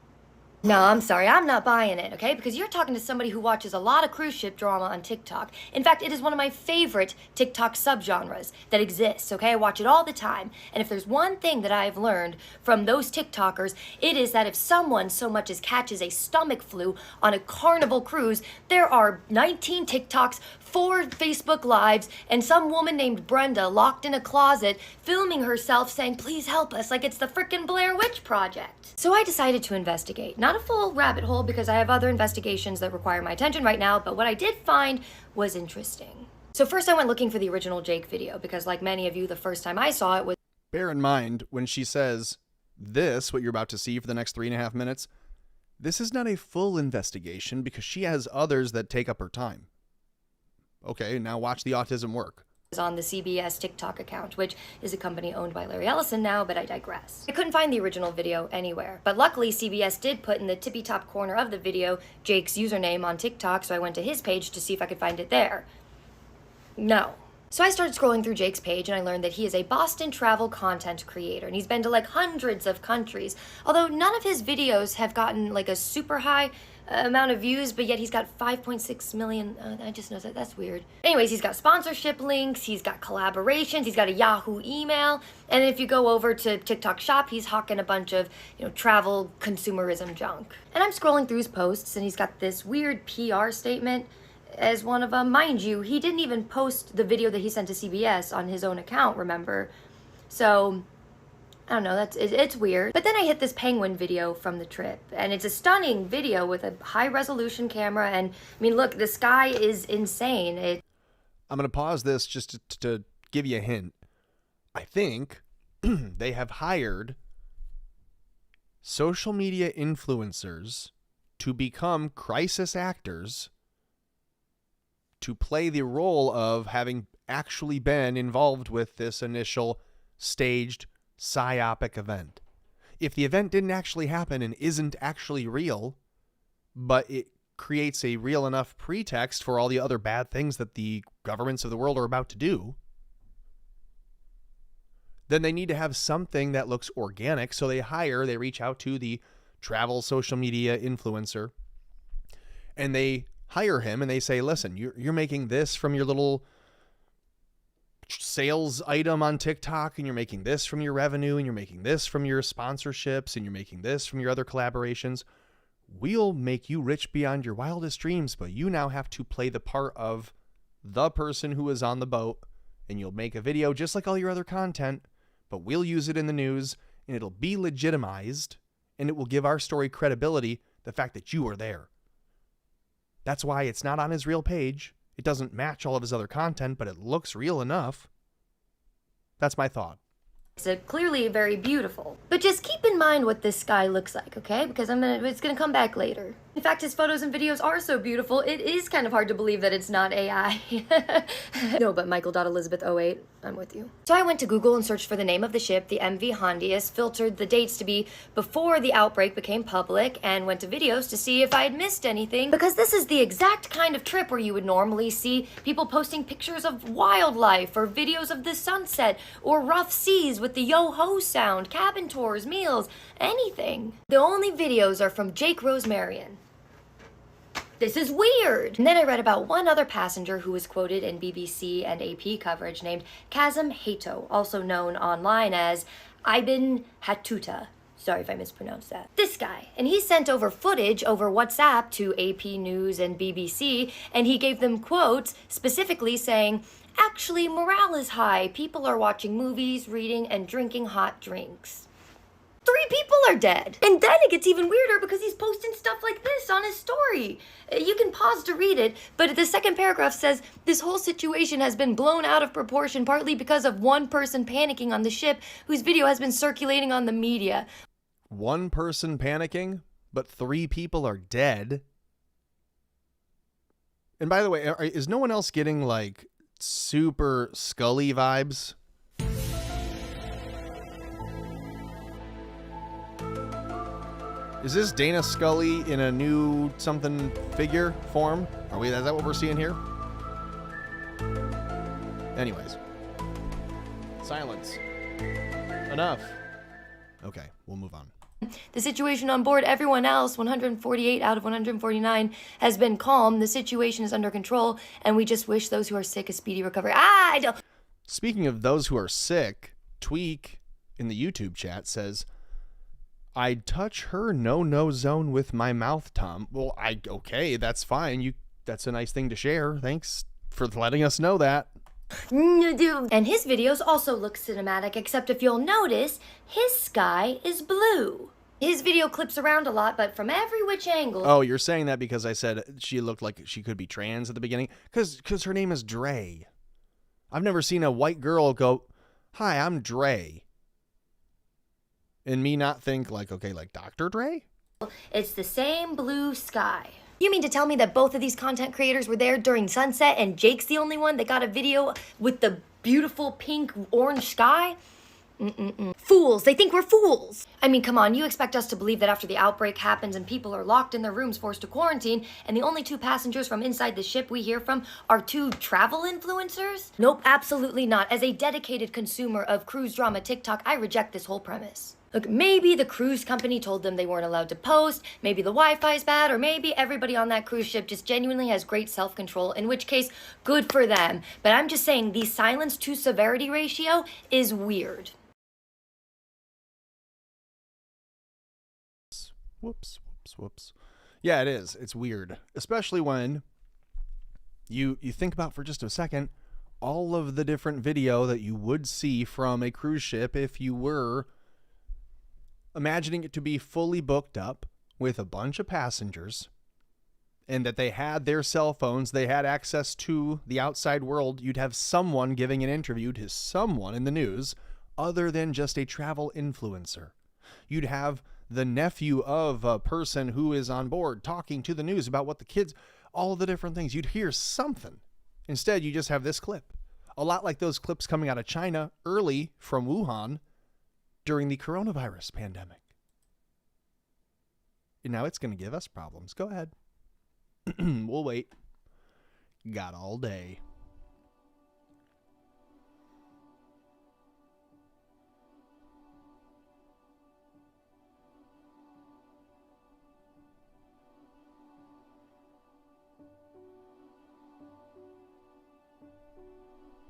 No, I'm sorry, I'm not buying it, okay? Because you're talking to somebody who watches a lot of cruise ship drama on TikTok. In fact, it is one of my favorite TikTok subgenres that exists, okay? I watch it all the time. And if there's one thing that I've learned from those TikTokers, it is that if someone so much as catches a stomach flu on a Carnival cruise, there are 19 TikToks, 4 Facebook Lives, and some woman named Brenda locked in a closet filming herself saying, "Please help us," like it's the frickin' Blair Witch Project. So I decided to investigate. Not a full rabbit hole because I have other investigations that require my attention right now, but what I did find was interesting. So first I went looking for the original Jake video because, like many of you, the first time I saw it was... Bear in mind, when she says this, what you're about to see for the next 3.5 minutes, this is not a full investigation because she has others that take up her time. Okay, now watch the autism work. On the CBS TikTok account, which is a company owned by Larry Ellison now, but I digress. I couldn't find the original video anywhere, but luckily CBS did put in the tippy top corner of the video Jake's username on TikTok, so I went to his page to see if I could find it there. No. So I started scrolling through Jake's page and I learned that he is a Boston travel content creator and he's been to like hundreds of countries, although none of his videos have gotten like a super high amount of views, but yet he's got 5.6 million. I just know that's weird. Anyways, he's got sponsorship links, he's got collaborations, he's got a Yahoo email, and if you go over to TikTok Shop, he's hawking a bunch of, travel consumerism junk. And I'm scrolling through his posts, and he's got this weird PR statement as one of them. Mind you, he didn't even post the video that he sent to CBS on his own account, remember? So I don't know, it's weird. But then I hit this penguin video from the trip, and it's a stunning video with a high-resolution camera, and I mean, look, the sky is insane. I'm going to pause this just to give you a hint. I think they have hired social media influencers to become crisis actors to play the role of having actually been involved with this initial staged psyopic event. If the event didn't actually happen and isn't actually real, but it creates a real enough pretext for all the other bad things that the governments of the world are about to do, then they need to have something that looks organic. So they reach out to the travel social media influencer and they hire him and they say, listen, you're making this from your little sales item on TikTok, and you're making this from your revenue, and you're making this from your sponsorships, and you're making this from your other collaborations. We'll make you rich beyond your wildest dreams, but you now have to play the part of the person who is on the boat, and you'll make a video just like all your other content, but we'll use it in the news, and it'll be legitimized, and it will give our story credibility, the fact that you were there. That's why it's not on his real page. It doesn't match all of his other content, but it looks real enough. That's my thought. It's clearly very beautiful. But just keep in mind what this sky looks like, okay? Because it's gonna come back later. In fact, his photos and videos are so beautiful, it is kind of hard to believe that it's not AI. No, but Michael.Elizabeth08, I'm with you. So I went to Google and searched for the name of the ship, the MV Hondius, filtered the dates to be before the outbreak became public, and went to videos to see if I had missed anything, because this is the exact kind of trip where you would normally see people posting pictures of wildlife, or videos of the sunset, or rough seas with the yo-ho sound, cabin tours, meals, anything. The only videos are from Jake Rosemarian. This is weird. And then I read about one other passenger who was quoted in BBC and AP coverage named Kazem Hato, also known online as Ibn Hatuta. Sorry if I mispronounced that. This guy. And he sent over footage over WhatsApp to AP News and BBC, and he gave them quotes specifically saying, actually, morale is high. People are watching movies, reading, and drinking hot drinks. 3 people are dead. And then it gets even weirder because he's posting stuff like this on his story. You can pause to read it, but the second paragraph says, this whole situation has been blown out of proportion partly because of one person panicking on the ship whose video has been circulating on the media. One person panicking, but 3 people are dead. And by the way, is no one else getting like super Scully vibes? Is this Dana Scully in a new something figure form? Is that what we're seeing here? Anyways. Silence. Enough. Okay, we'll move on. The situation on board, everyone else, 148 out of 149, has been calm. The situation is under control, and we just wish those who are sick a speedy recovery. I don't... Speaking of those who are sick, Tweak in the YouTube chat says, I'd touch her no zone with my mouth, Tom. Well, okay, that's fine. That's a nice thing to share. Thanks for letting us know that. And his videos also look cinematic, except if you'll notice, his sky is blue. His video clips around a lot, but from every which angle. Oh, you're saying that because I said she looked like she could be trans at the beginning? Because her name is Dre. I've never seen a white girl go, hi, I'm Dre. And me not think like, okay, like Dr. Dre? It's the same blue sky. You mean to tell me that both of these content creators were there during sunset and Jake's the only one that got a video with the beautiful pink orange sky? Fools. They think we're fools. I mean, come on, you expect us to believe that after the outbreak happens and people are locked in their rooms forced to quarantine and the only 2 passengers from inside the ship we hear from are 2 travel influencers? Nope, absolutely not. As a dedicated consumer of cruise drama TikTok, I reject this whole premise. Look, maybe the cruise company told them they weren't allowed to post, maybe the Wi-Fi's bad, or maybe everybody on that cruise ship just genuinely has great self-control, in which case, good for them. But I'm just saying, the silence to severity ratio is weird. Whoops. Yeah, it is. It's weird. Especially when you think about for just a second all of the different video that you would see from a cruise ship if you were imagining it to be fully booked up with a bunch of passengers and that they had their cell phones, they had access to the outside world. You'd have someone giving an interview to someone in the news other than just a travel influencer. You'd have the nephew of a person who is on board talking to the news about what the kids, all the different things. You'd hear something. Instead, you just have this clip. A lot like those clips coming out of China early from Wuhan during the coronavirus pandemic. And now it's going to give us problems. Go ahead. We'll wait. Got all day.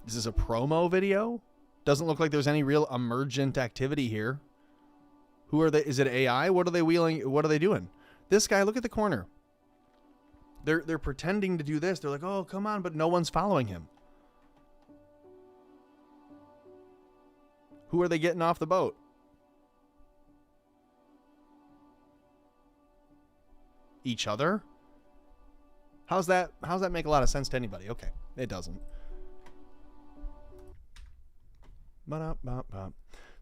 Is this a promo video? Doesn't look like there's any real emergent activity here. Who are they? Is it AI? What are they wheeling? What are they doing? This guy, look at the corner. They're pretending to do this. They're like, oh, come on, but no one's following him. Who are they getting off the boat? Each other? How's that make a lot of sense to anybody? Okay, it doesn't.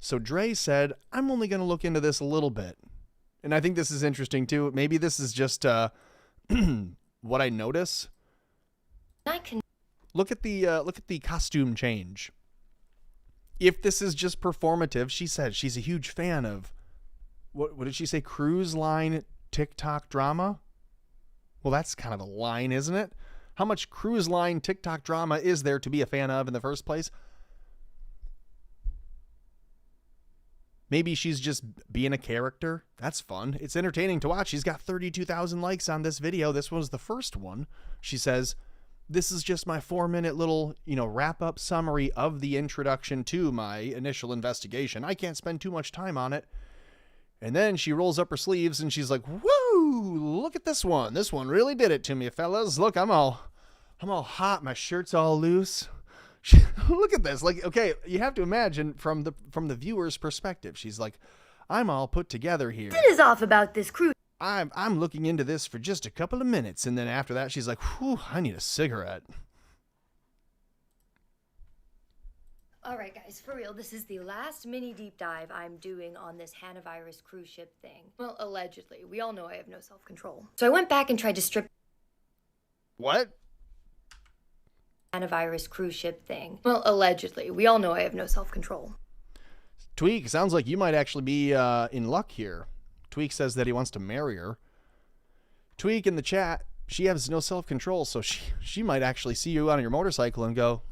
So Dre said, I'm only going to look into this a little bit. And I think this is interesting too. Maybe this is just what I notice. Look at the costume change. If this is just performative, she said she's a huge fan of what did she say? Cruise line TikTok drama? Well, that's kind of a line, isn't it? How much cruise line TikTok drama is there to be a fan of in the first place? Maybe she's just being a character. That's fun. It's entertaining to watch. She's got 32,000 likes on this video. This was the first one. She says, this is just my 4-minute little, wrap-up summary of the introduction to my initial investigation. I can't spend too much time on it. And then she rolls up her sleeves and she's like, woo, look at this one. This one really did it to me, fellas. Look, I'm all hot. My shirt's all loose. Look at this. Like, okay, you have to imagine from the viewer's perspective. She's like, I'm all put together here. It is off about this cruise. I'm looking into this for just a couple of minutes. And then after that, she's like, whew, I need a cigarette. All right, guys, for real, this is the last mini deep dive I'm doing on this Hantavirus cruise ship thing. Well, allegedly. We all know I have no self-control. So I went back and tried to strip... What? Hantavirus cruise ship thing. Well, allegedly. We all know I have no self-control. Tweak, sounds like you might actually be in luck here. Tweak says that he wants to marry her. Tweak in the chat, she has no self-control, so she might actually see you on your motorcycle and go,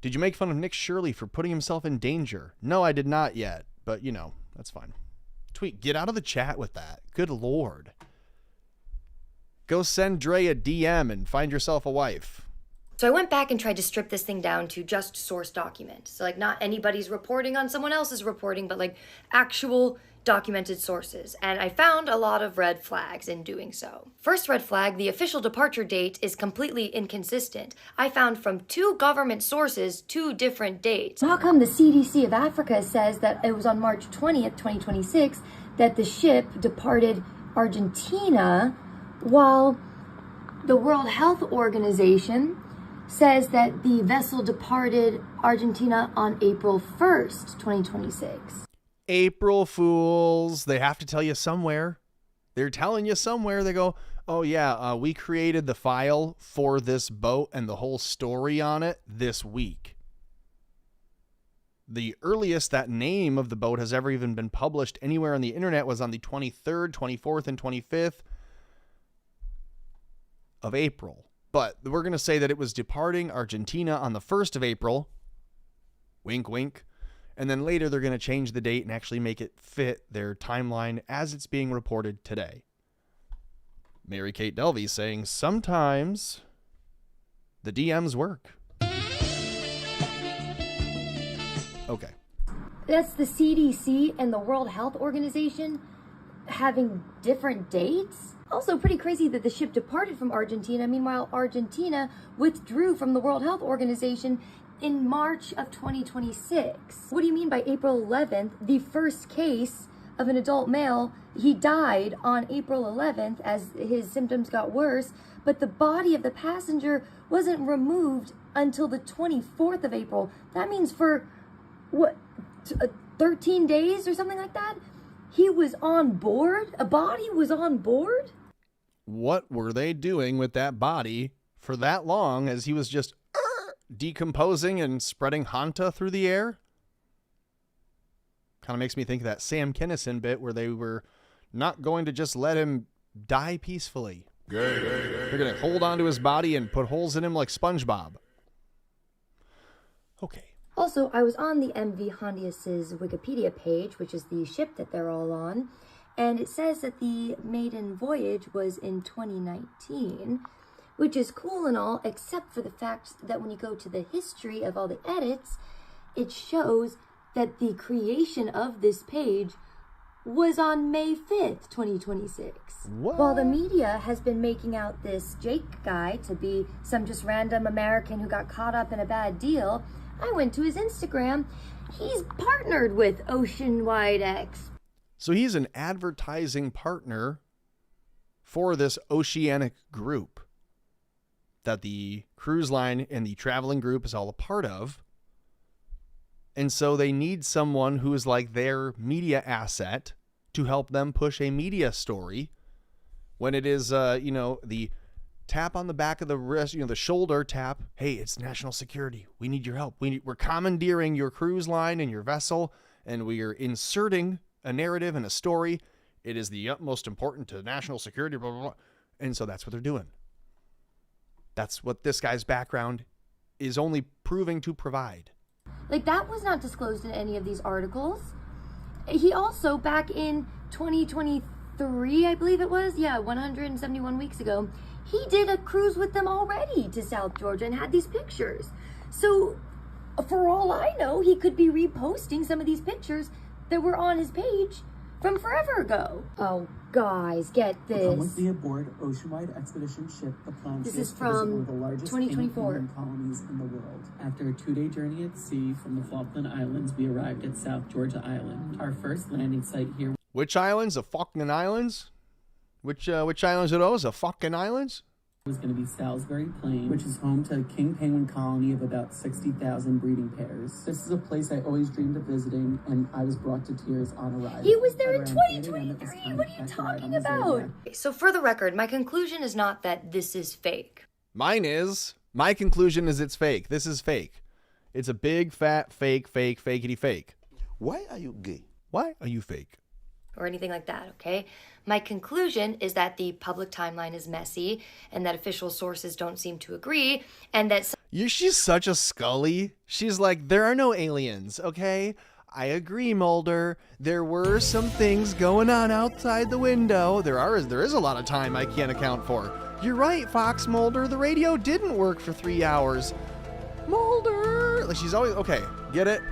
Did you make fun of Nick Shirley for putting himself in danger? No, I did not yet, but that's fine. Tweak, get out of the chat with that. Good Lord. Go send Dre a DM and find yourself a wife. So I went back and tried to strip this thing down to just source document. So like not anybody's reporting on someone else's reporting, but like actual documented sources. And I found a lot of red flags in doing so. First red flag, the official departure date is completely inconsistent. I found from 2 government sources 2 different dates. How come the CDC of Africa says that it was on March 20th, 2026 that the ship departed Argentina, while the World Health Organization says that the vessel departed Argentina on April 1st, 2026. April Fools. They have to tell you somewhere. They're telling you somewhere. They go, oh yeah, we created the file for this boat and the whole story on it this week. The earliest that name of the boat has ever even been published anywhere on the internet was on the 23rd, 24th, and 25th of April. But we're going to say that it was departing Argentina on the 1st of April. Wink, wink. And then later they're going to change the date and actually make it fit their timeline as it's being reported today. Mary Kate Delvey saying sometimes the DMs work. Okay. That's the CDC and the World Health Organization having different dates? Also pretty crazy that the ship departed from Argentina. Meanwhile, Argentina withdrew from the World Health Organization in March of 2026. What do you mean by April 11th? The first case of an adult male, he died on April 11th as his symptoms got worse, but the body of the passenger wasn't removed until the 24th of April. That means for, 13 days or something like that? He was on board? A body was on board? What were they doing with that body for that long as he was just decomposing and spreading Hanta through the air? Kind of makes me think of that Sam Kinison bit where they were not going to just let him die peacefully. They're going to hold onto his body and put holes in him like SpongeBob. Okay. Also, I was on the MV Hondius's Wikipedia page, which is the ship that they're all on, and it says that the maiden voyage was in 2019, which is cool and all, except for the fact that when you go to the history of all the edits, it shows that the creation of this page was on May 5th, 2026. What? While the media has been making out this Jake guy to be some just random American who got caught up in a bad deal, I went to his Instagram. He's partnered with Oceanwide X. So he's an advertising partner for this oceanic group that the cruise line and the traveling group is all a part of. And so they need someone who is like their media asset to help them push a media story when it is, the tap on the back of the wrist, the shoulder tap. Hey, it's national security. We need your help. We're commandeering your cruise line and your vessel, and we are inserting a narrative and a story. It is the utmost important to national security, blah, blah, blah. And so that's what they're doing. That's what this guy's background is only proving to provide. Like, that was not disclosed in any of these articles. He also, back in 2023, I believe it was, 171 weeks ago, he did a cruise with them already to South Georgia and had these pictures. So, for all I know, he could be reposting some of these pictures that were on his page from forever ago. Oh, guys, get this. Come with me aboard Oceanwide Expedition ship. The plan This is is to visit one from of the largest 2024. penguin colonies in the world. After a 2-day journey at sea from the Falkland Islands, we arrived at South Georgia Island. Our first landing site here Which islands? The fucking islands? Which islands are those? The fucking islands? was going to be Salisbury Plain, which is home to a king penguin colony of about 60,000 breeding pairs. This is a place I always dreamed of visiting, and I was brought to tears on arrival. He was there in At around 8 a.m. it was 2023. time What to are you catch a ride on talking the about? Zodiac. So for the record, my conclusion is not that this is fake. My conclusion is it's fake. This is fake. It's a big, fat, fakety fake. Why are you gay? Why are you fake? Or anything like that, okay? My conclusion is that the public timeline is messy and that official sources don't seem to agree and that She's such a Scully. She's like, there are no aliens, okay? I agree, Mulder. There were some things going on outside the window. There is a lot of time I can't account for. You're right, Fox Mulder. The radio didn't work for 3 hours. Mulder! Like, she's always, okay, get it?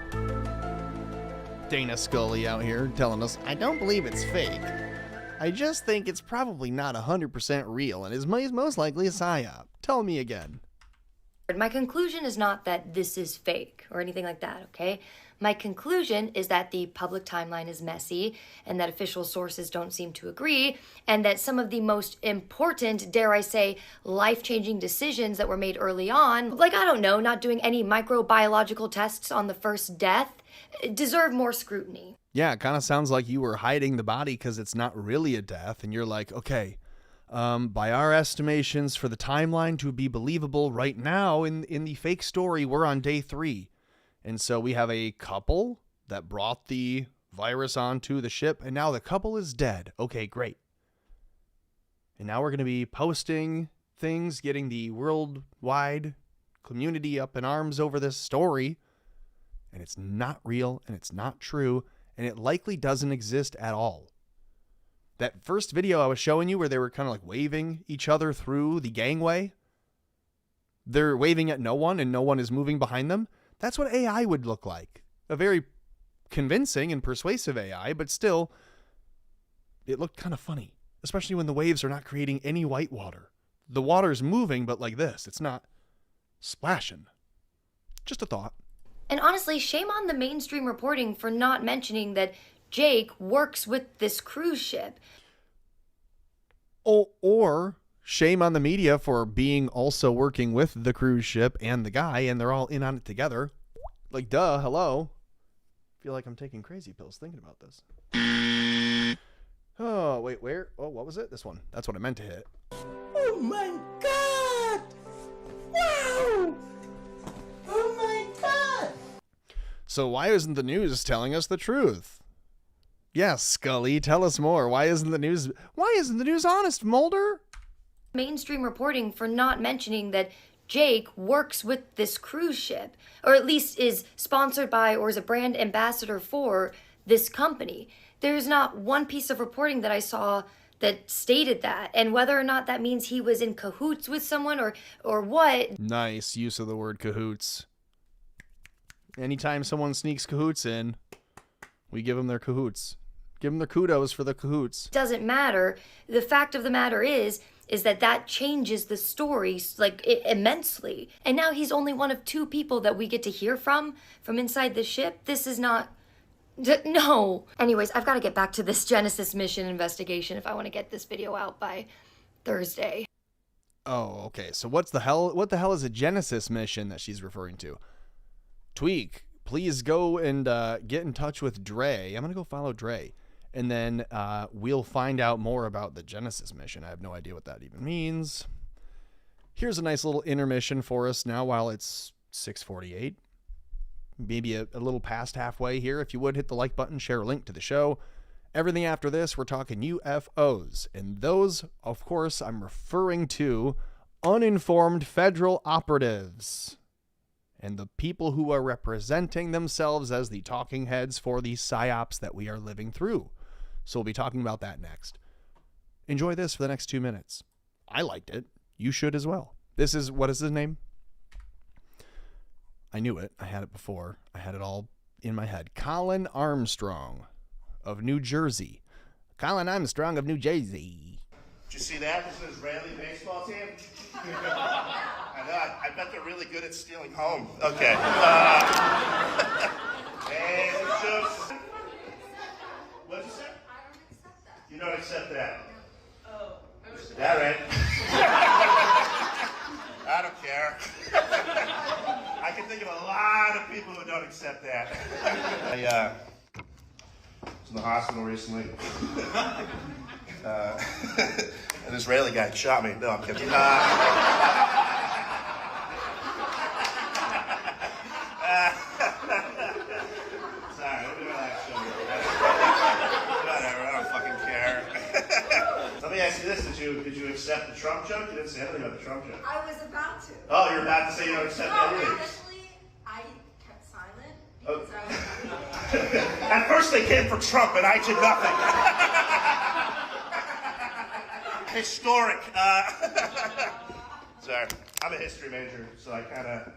Dana Scully out here telling us, I don't believe it's fake. I just think it's probably not 100% real and is most likely a psyop. Tell me again. my conclusion is not that this is fake or anything like that, okay? My conclusion is that the public timeline is messy and that official sources don't seem to agree and that some of the most important, dare I say, life-changing decisions that were made early on, like, I don't know, not doing any microbiological tests on the first death, deserve more scrutiny. Yeah, it kind of sounds like you were hiding the body because it's not really a death and you're like, okay, by our estimations for the timeline to be believable right now in the fake story, we're on day 3. And so we have a couple that brought the virus onto the ship, and now the couple is dead. Okay, great. And now we're going to be posting things, getting the worldwide community up in arms over this story. And it's not real, and it's not true, and it likely doesn't exist at all. That first video I was showing you where they were kind of like waving each other through the gangway, they're waving at no one, and no one is moving behind them. That's what AI would look like. A very convincing and persuasive AI, but still, it looked kind of funny, especially when the waves are not creating any white water. The water's moving, but like this. It's not splashing. Just a thought. And honestly, shame on the mainstream reporting for not mentioning that Jake works with this cruise ship. Oh, or shame on the media for being also working with the cruise ship and the guy, and they're all in on it together. Like, duh, hello. I feel like I'm taking crazy pills thinking about this. Oh, wait, where? Oh, what was it? This one. That's what I meant to hit. Oh my god! Wow! Oh my god! So why isn't the news telling us the truth? Yes, Scully, tell us more. Why isn't the news honest, Mulder? Mainstream reporting for not mentioning that Jake works with this cruise ship, or at least is sponsored by or is a brand ambassador for this company. There's not one piece of reporting that I saw that stated that. And whether or not that means he was in cahoots with someone or what. Nice use of the word cahoots. Anytime someone sneaks cahoots in, we give them their cahoots. Give them their kudos for the cahoots. Doesn't matter. The fact of the matter is that changes the story like immensely. And now he's only one of 2 people that we get to hear from inside the ship. This is not... No. Anyways, I've got to get back to this Genesis mission investigation if I want to get this video out by Thursday. Oh, okay. So what the hell is a Genesis mission that she's referring to? Tweak, please go and get in touch with Dre. I'm going to go follow Dre. And then we'll find out more about the Genesis mission. I have no idea what that even means. Here's a nice little intermission for us now while it's 6:48. Maybe a little past halfway here. If you would, hit the like button, share a link to the show. Everything after this, we're talking UFOs. And those, of course, I'm referring to uninformed federal operatives and the people who are representing themselves as the talking heads for the psyops that we are living through. So we'll be talking about that next. Enjoy this for the next 2 minutes. I liked it. You should as well. This is, what is his name? I knew it. I had it before. I had it all in my head. Colin Armstrong of New Jersey. Colin Armstrong of New Jersey. Did you see that? This is an Israeli baseball team. I know. I bet they're really good at stealing home. Okay. And just... What'd you say? You don't accept that. Oh. That right? I don't care. I can think of a lot of people who don't accept that. I was in the hospital recently. An Israeli guy shot me. No, I'm kidding. Sorry, let me relax. Whatever, I don't fucking care. Let me ask you this: Did you accept the Trump joke? You didn't say anything about the Trump joke. I was about to. Oh, you're about to say you don't accept anything. Actually, I kept silent Oh. because I was At first they came for Trump and I did nothing. Historic. Sorry, I'm a history major, so I kind of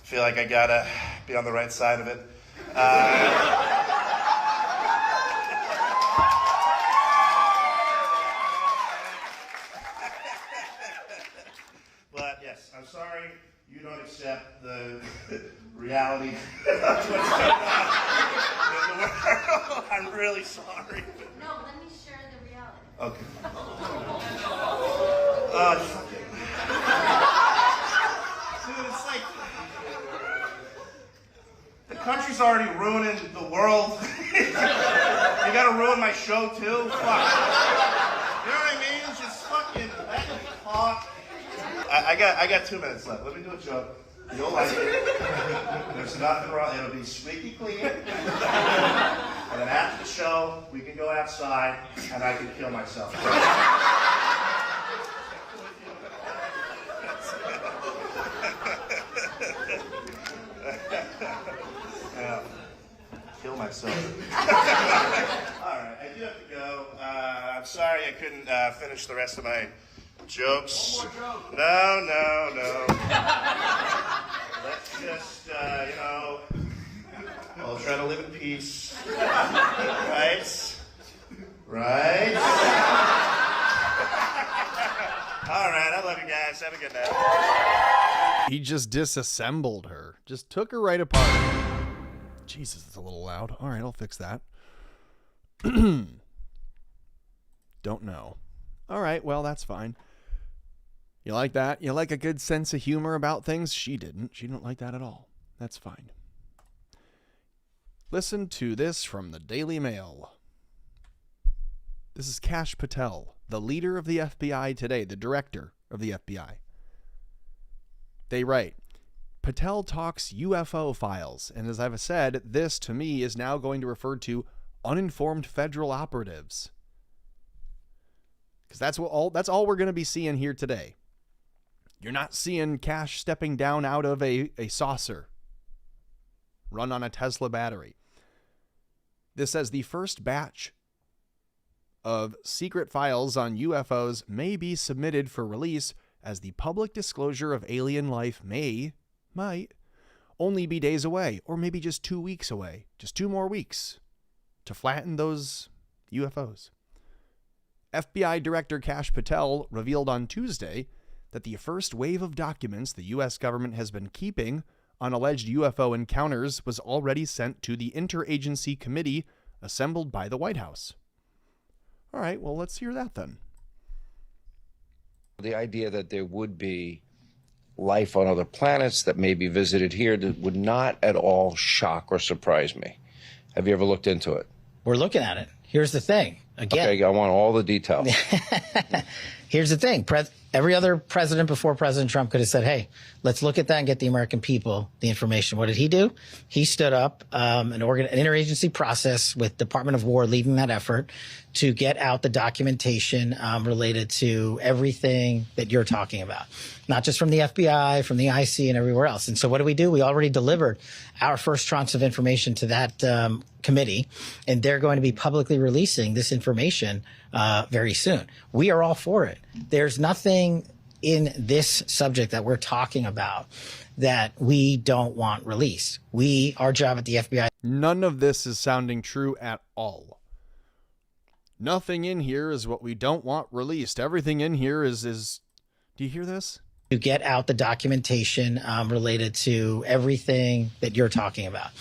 feel like I gotta be on the right side of it. But yes, I'm sorry you don't accept the reality of what's going on in the world. I'm really sorry. No, let me share the reality. Okay. Fuck it. Dude, it's like the country's already ruining the world. You gotta ruin my show too? Fuck. You know what I mean? Just fucking let me talk. I got 2 minutes left. Let me do a joke. You'll like it. There's nothing wrong. It'll be squeaky clean. And then after the show, we can go outside and I can kill myself. Yeah. Kill myself. All right, I do have to go. I'm sorry I couldn't finish the rest of my jokes. One more joke. No. Let's just, I'll try to live in peace. Right? All right, I love you guys. Have a good night. He just disassembled her. Just took her right apart. Jesus, it's a little loud. All right, I'll fix that. Don't know. All right, well, that's fine. You like that? You like a good sense of humor about things? She didn't. She didn't like that at all. That's fine. Listen to this from the Daily Mail. This is Kash Patel, the leader of the FBI today, the director of the FBI. They write, Patel talks UFO files, and as I've said, this to me is now going to refer to uninformed federal operatives. Because that's all we're going to be seeing here today. You're not seeing Kash stepping down out of a saucer run on a Tesla battery. This says the first batch of secret files on UFOs may be submitted for release, as the public disclosure of alien life might only be days away, or maybe just 2 weeks away, just 2 more weeks to flatten those UFOs. FBI Director Kash Patel revealed on Tuesday that the first wave of documents the U.S. government has been keeping on alleged UFO encounters was already sent to the interagency committee assembled by the White House. All right, well, let's hear that then. The idea that there would be life on other planets that may be visited here that would not at all shock or surprise me. Have you ever looked into it? We're looking at it. Here's the thing. Again, okay, I want all the details. Here's the thing. Every other president before President Trump could have said, hey, let's look at that and get the American people the information. What did he do? He stood up an interagency process with Department of War leading that effort to get out the documentation related to everything that you're talking about, not just from the FBI, from the IC and everywhere else. And so what do? We already delivered our first tranche of information to that committee, and they're going to be publicly releasing this information very soon. We are all for it. There's nothing in this subject that we're talking about that we don't want released. Our job at the FBI. None of this is sounding true at all. Nothing in here is what we don't want released. Everything in here is do you hear this? To get out the documentation related to everything that you're talking about.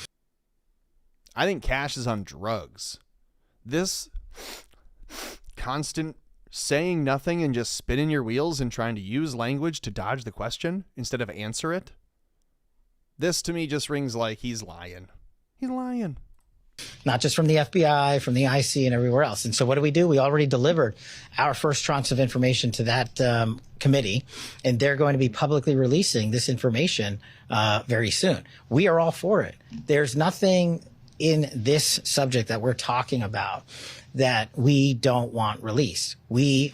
I think Kash is on drugs. This constant saying nothing and just spinning your wheels and trying to use language to dodge the question instead of answer it. This to me just rings like he's lying. He's lying. Not just from the FBI, from the IC and everywhere else. And so what do? We already delivered our first tranche of information to that committee, and they're going to be publicly releasing this information very soon. We are all for it. There's nothing in this subject that we're talking about that we don't want released.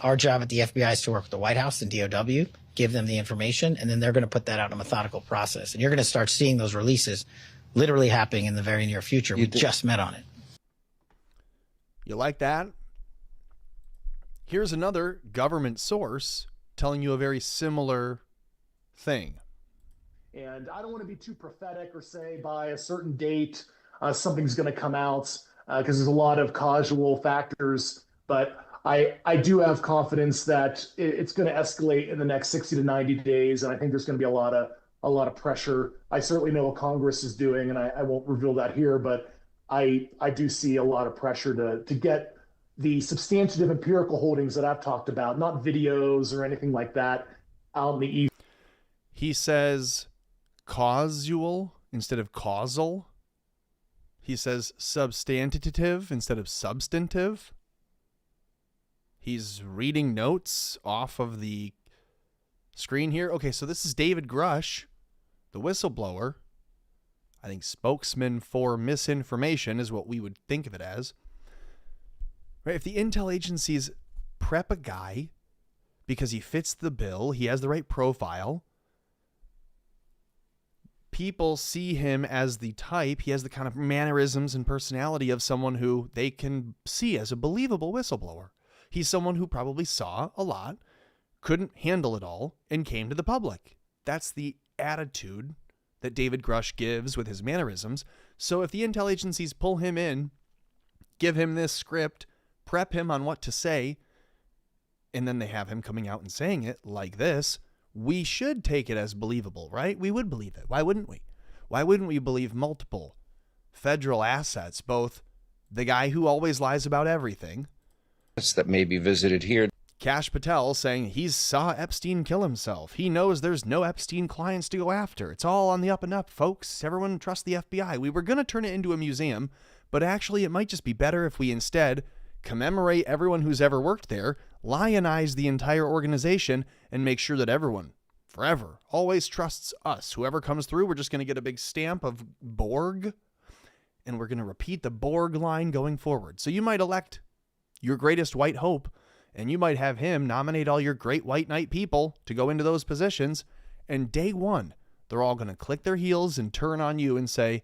Our job at the FBI is to work with the White House and DOW, give them the information, and then they're going to put that out in a methodical process. And you're going to start seeing those releases literally happening in the very near future. We just met on it. You like that? Here's another government source telling you a very similar thing. And I don't want to be too prophetic or say by a certain date something's going to come out because there's a lot of causal factors. But I do have confidence that it's going to escalate in the next 60 to 90 days. And I think there's going to be a lot of pressure. I certainly know what Congress is doing, and I won't reveal that here, but I do see a lot of pressure to get the substantive empirical holdings that I've talked about, not videos or anything like that, out in the evening. He says causal instead of causal. He says substantive instead of substantive. He's reading notes off of the screen here. Okay, so this is David Grush, the whistleblower. I think spokesman for misinformation is what we would think of it as. Right? If the intel agencies prep a guy because he fits the bill, he has the right profile, people see him as the type, he has the kind of mannerisms and personality of someone who they can see as a believable whistleblower. He's someone who probably saw a lot, couldn't handle it all, and came to the public. That's the attitude that David Grush gives with his mannerisms. So if the intel agencies pull him in, give him this script, prep him on what to say, and then they have him coming out and saying it like this, we should take it as believable, right? We would believe it. Why wouldn't we? Why wouldn't we believe multiple federal assets, both the guy who always lies about everything, that may be visited here. Kash Patel saying he saw Epstein kill himself. He knows there's no Epstein clients to go after. It's all on the up and up, folks. Everyone trust the FBI. We were going to turn it into a museum, but actually it might just be better if we instead commemorate everyone who's ever worked there, lionize the entire organization, and make sure that everyone, forever, always trusts us. Whoever comes through, we're just going to get a big stamp of Borg, and we're going to repeat the Borg line going forward. So you might elect your greatest white hope, and you might have him nominate all your great white knight people to go into those positions, and day one, they're all going to click their heels and turn on you and say,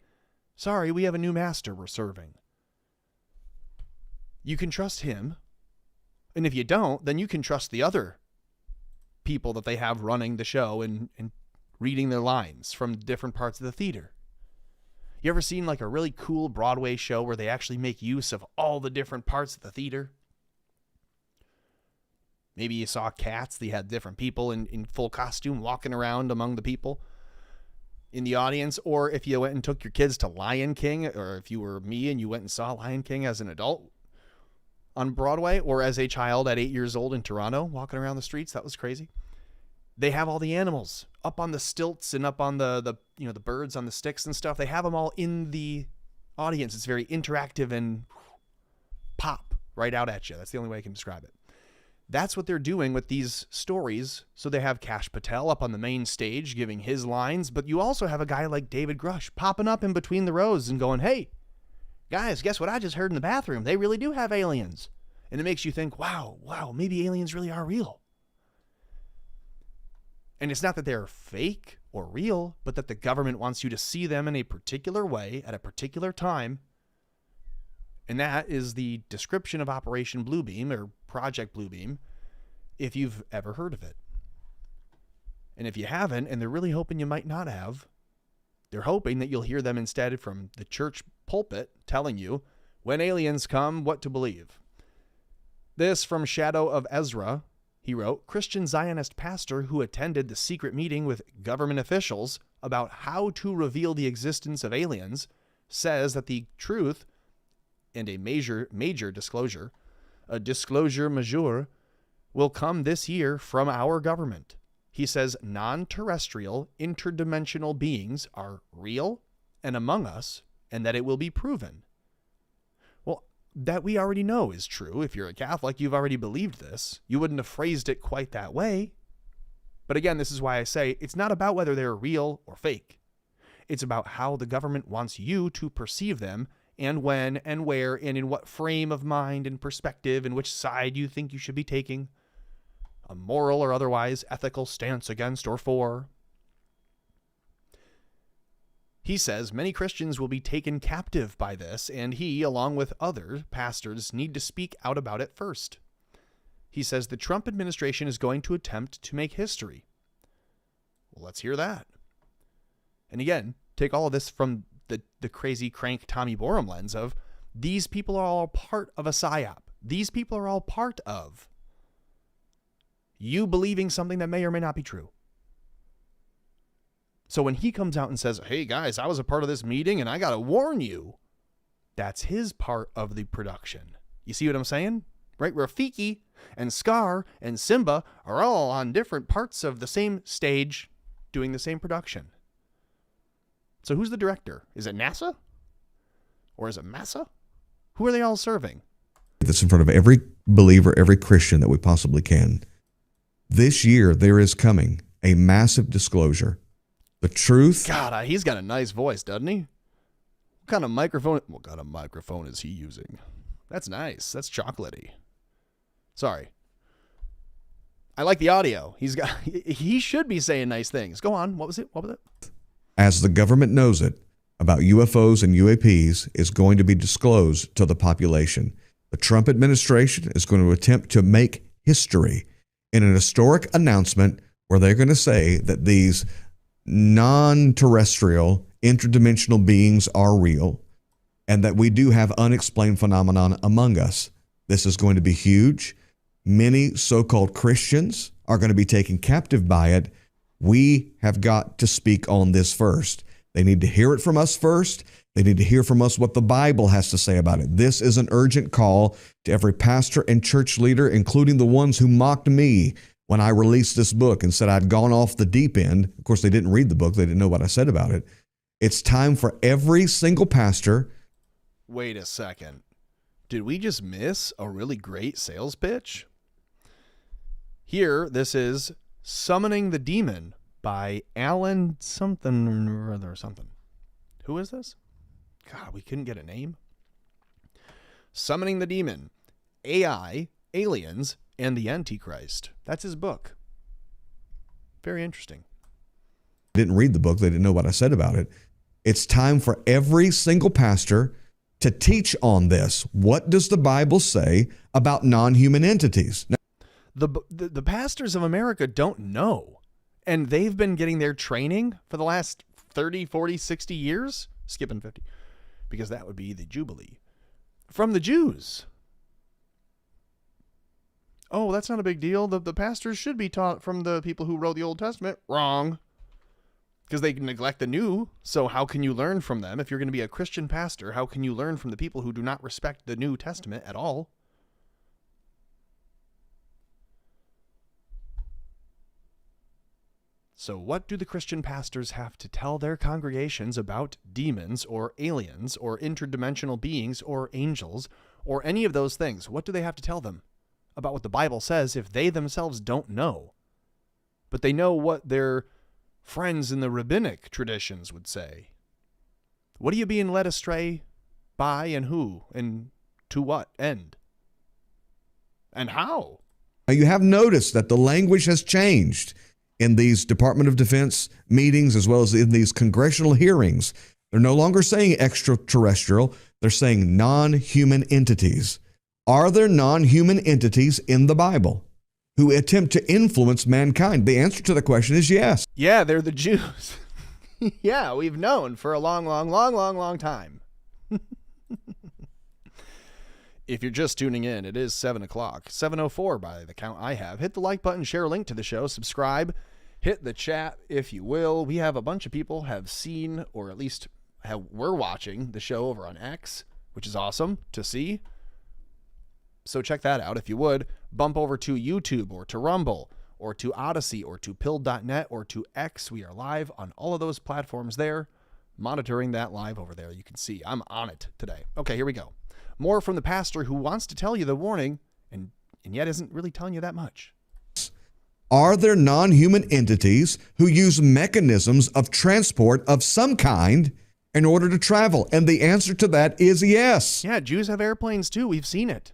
sorry, we have a new master we're serving. You can trust him And if you don't, then you can trust the other people that they have running the show and reading their lines from different parts of the theater. You ever seen like a really cool Broadway show where they actually make use of all the different parts of the theater? Maybe you saw Cats. They had different people in full costume walking around among the people in the audience. Or if you went and took your kids to Lion King, or if you were me and you went and saw Lion King as an adult on Broadway, or as a child at 8 years old in Toronto walking around the streets, that was crazy. They have all the animals up on the stilts and up on the birds on the sticks and stuff. They have them all in the audience. It's very interactive and pop right out at you. That's the only way I can describe it. That's what they're doing with these stories. So they have Kash Patel up on the main stage giving his lines, but you also have a guy like David Grush popping up in between the rows and going, hey, guys, guess what I just heard in the bathroom? They really do have aliens. And it makes you think, wow, maybe aliens really are real. And it's not that they're fake or real, but that the government wants you to see them in a particular way at a particular time. And that is the description of Operation Bluebeam or Project Bluebeam, if you've ever heard of it. And if you haven't, and they're really hoping you might not have, they're hoping that you'll hear them instead from the church pulpit telling you, when aliens come, what to believe. This from Shadow of Ezra. He wrote, Christian Zionist pastor who attended the secret meeting with government officials about how to reveal the existence of aliens says that the truth and a major disclosure, a disclosure majeure, will come this year from our government. He says non-terrestrial, interdimensional beings are real and among us, and that it will be proven. Well, that we already know is true. If you're a Catholic, you've already believed this. You wouldn't have phrased it quite that way. But again, this is why I say it's not about whether they're real or fake. It's about how the government wants you to perceive them, and when and where and in what frame of mind and perspective and which side you think you should be taking. A moral or otherwise ethical stance against or for. He says many Christians will be taken captive by this, and he, along with other pastors, need to speak out about it first. He says the Trump administration is going to attempt to make history. Well, let's hear that. And again, take all of this from the crazy crank Tommy Borum lens of these people are all part of a psyop. These people are all part of you believing something that may or may not be true. So when he comes out and says, hey guys, I was a part of this meeting and I got to warn you, that's his part of the production. You see what I'm saying? Right? Rafiki and Scar and Simba are all on different parts of the same stage doing the same production. So who's the director? Is it NASA? Or is it Massa? Who are they all serving? That's in front of every believer, every Christian that we possibly can. This year, there is coming a massive disclosure. The truth. God, he's got a nice voice, doesn't he? What kind of microphone is he using? That's nice. That's chocolatey. Sorry. I like the audio. He should be saying nice things. Go on. What was it? As the government knows it, about UFOs and UAPs is going to be disclosed to the population. The Trump administration is going to attempt to make history in an historic announcement where they're going to say that these non-terrestrial, interdimensional beings are real and that we do have unexplained phenomenon among us. This is going to be huge. Many so-called Christians are going to be taken captive by it. We have got to speak on this first. They need to hear it from us first. They need to hear from us what the Bible has to say about it. This is an urgent call to every pastor and church leader, including the ones who mocked me when I released this book and said I'd gone off the deep end. Of course, they didn't read the book. They didn't know what I said about it. It's time for every single pastor. Wait a second. Did we just miss a really great sales pitch? Here, this is Summoning the Demon by Alan something or other something. Who is this? God, we couldn't get a name. Summoning the Demon, AI, Aliens, and the Antichrist. That's his book. Very interesting. Didn't read the book. They didn't know what I said about it. It's time for every single pastor to teach on this. What does the Bible say about non-human entities? Now, The pastors of America don't know. And they've been getting their training for the last 30, 40, 60 years. Skipping 50. Because that would be the Jubilee. From the Jews. Oh, that's not a big deal. The pastors should be taught from the people who wrote the Old Testament. Wrong. Because they neglect the New. So how can you learn from them? If you're going to be a Christian pastor, how can you learn from the people who do not respect the New Testament at all? So what do the Christian pastors have to tell their congregations about demons or aliens or interdimensional beings or angels or any of those things? What do they have to tell them about what the Bible says if they themselves don't know? But they know what their friends in the rabbinic traditions would say. What are you being led astray by, and who, and to what end? And how? you have noticed that the language has changed in these Department of Defense meetings as well as in these congressional hearings. They're no longer saying extraterrestrial. They're saying non-human entities. Are there non-human entities in the Bible who attempt to influence mankind? The answer to the question is yes. Yeah, they're the Jews. Yeah, we've known for a long time. If you're just tuning in, it is 7 o'clock. 7:04 by the count I have. Hit the like button, share a link to the show, subscribe, hit the chat if you will. We have a bunch of people have seen, or at least we're watching the show over on X, which is awesome to see. So check that out if you would. Bump over to YouTube or to Rumble or to Odyssey or to Pill.net or to X. We are live on all of those platforms there. Monitoring that live over there. You can see I'm on it today. Okay, here we go. More from the pastor who wants to tell you the warning and yet isn't really telling you that much. Are there non-human entities who use mechanisms of transport of some kind in order to travel? And the answer to that is yes. Yeah, Jews have airplanes too. We've seen it.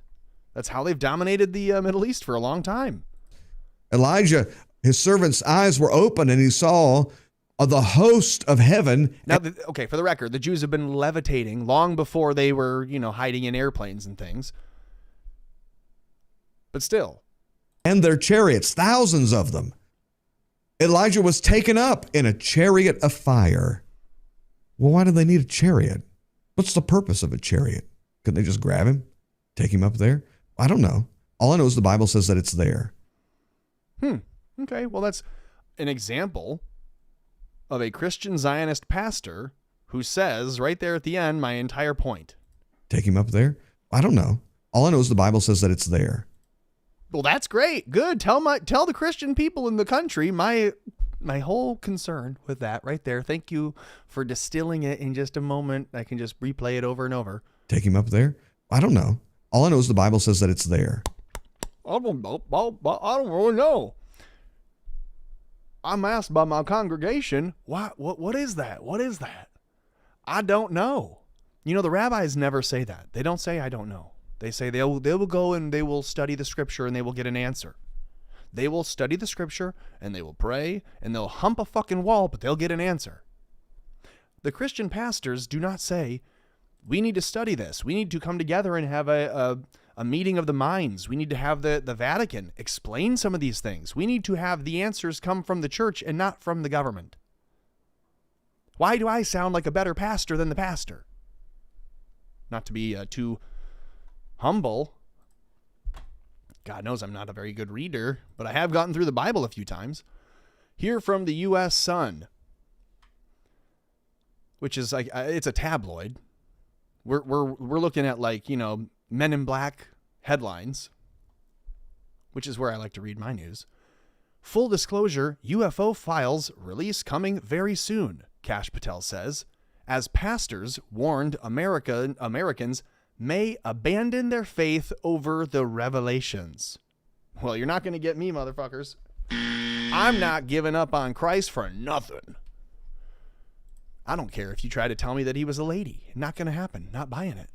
That's how they've dominated the Middle East for a long time. Elijah, his servant's eyes were open and he saw the host of heaven. Now, okay, for the record, the Jews have been levitating long before they were, hiding in airplanes and things. But still. And their chariots, thousands of them. Elijah was taken up in a chariot of fire. Well, why do they need a chariot? What's the purpose of a chariot? Couldn't they just grab him, take him up there? I don't know. All I know is the Bible says that it's there. Okay, well, that's an example of a Christian Zionist pastor who says right there at the end, my entire point. Take him up there? I don't know. All I know is the Bible says that it's there. Well, that's great. Good. Tell the Christian people in the country my whole concern with that right there. Thank you for distilling it in just a moment. I can just replay it over and over. Take him up there? I don't know. All I know is the Bible says that it's there. I don't really know. I'm asked by my congregation, what is that? What is that? I don't know. The rabbis never say that. They don't say, I don't know. They say they will go and they will study the scripture and they will get an answer. They will study the scripture and they will pray and they'll hump a fucking wall, but they'll get an answer. The Christian pastors do not say, we need to study this. We need to come together and have a meeting of the minds. We need to have the Vatican explain some of these things. We need to have the answers come from the church and not from the government. Why do I sound like a better pastor than the pastor? Not to be too humble. God knows I'm not a very good reader, but I have gotten through the Bible a few times. Here from the U.S. Sun, which is like, it's a tabloid. We're looking at Men in Black headlines, which is where I like to read my news. Full disclosure, UFO files release coming very soon, Kash Patel says, as pastors warned Americans may abandon their faith over the revelations. Well, you're not going to get me, motherfuckers. I'm not giving up on Christ for nothing. I don't care if you try to tell me that he was a lady. Not going to happen. Not buying it.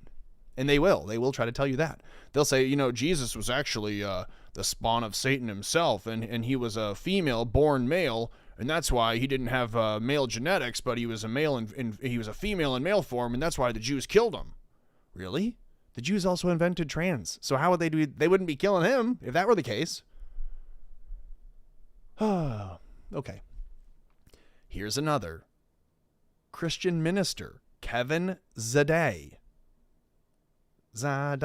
And they will try to tell you that. They'll say, Jesus was actually the spawn of Satan himself, and he was a female born male, and that's why he didn't have male genetics, but he was a male and he was a female in male form, and that's why the Jews killed him. Really? The Jews also invented trans. So how would they do? They wouldn't be killing him if that were the case. Okay. Here's another. Christian minister, Kevin Zadai. That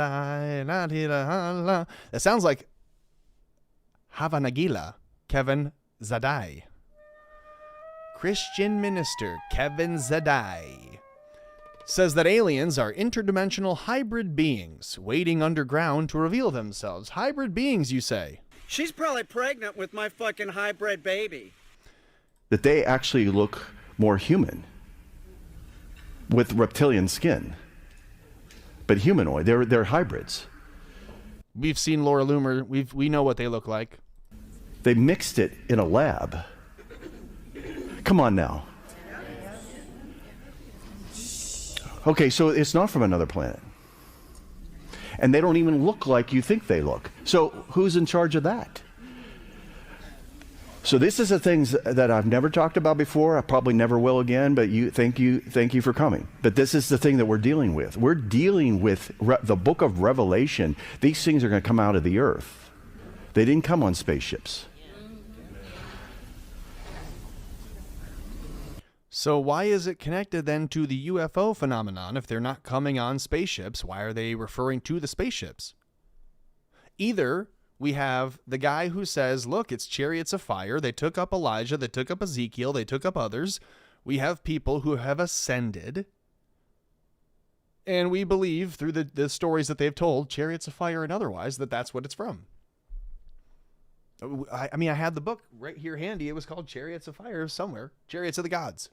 sounds like Havanagila, Kevin Zadai. Christian minister Kevin Zadai says that aliens are interdimensional hybrid beings waiting underground to reveal themselves. Hybrid beings, you say? She's probably pregnant with my fucking hybrid baby. That they actually look more human with reptilian skin. But humanoid, they're hybrids. We've seen Laura Loomer. We know what they look like. They mixed it in a lab. Come on now. Okay, so it's not from another planet. And they don't even look like you think they look. So who's in charge of that? So this is the things that I've never talked about before. I probably never will again, but thank you for coming. But this is the thing that we're dealing with. We're dealing with the book of Revelation. These things are going to come out of the earth. They didn't come on spaceships. So why is it connected then to the UFO phenomenon if they're not coming on spaceships? Why are they referring to the spaceships? Either we have the guy who says, look, it's chariots of fire. They took up Elijah. They took up Ezekiel. They took up others. We have people who have ascended. And we believe through the stories that they've told, chariots of fire and otherwise, that that's what it's from. I mean, I had the book right here handy. It was called Chariots of Fire somewhere. Chariots of the Gods.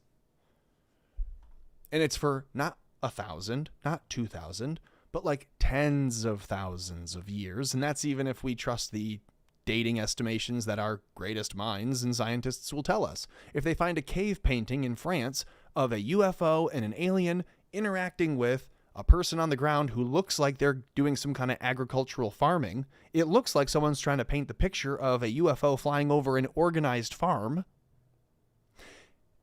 And it's for not 1,000, not 2,000, but like tens of thousands of years. And that's even if we trust the dating estimations that our greatest minds and scientists will tell us. If they find a cave painting in France of a UFO and an alien interacting with a person on the ground who looks like they're doing some kind of agricultural farming, it looks like someone's trying to paint the picture of a UFO flying over an organized farm.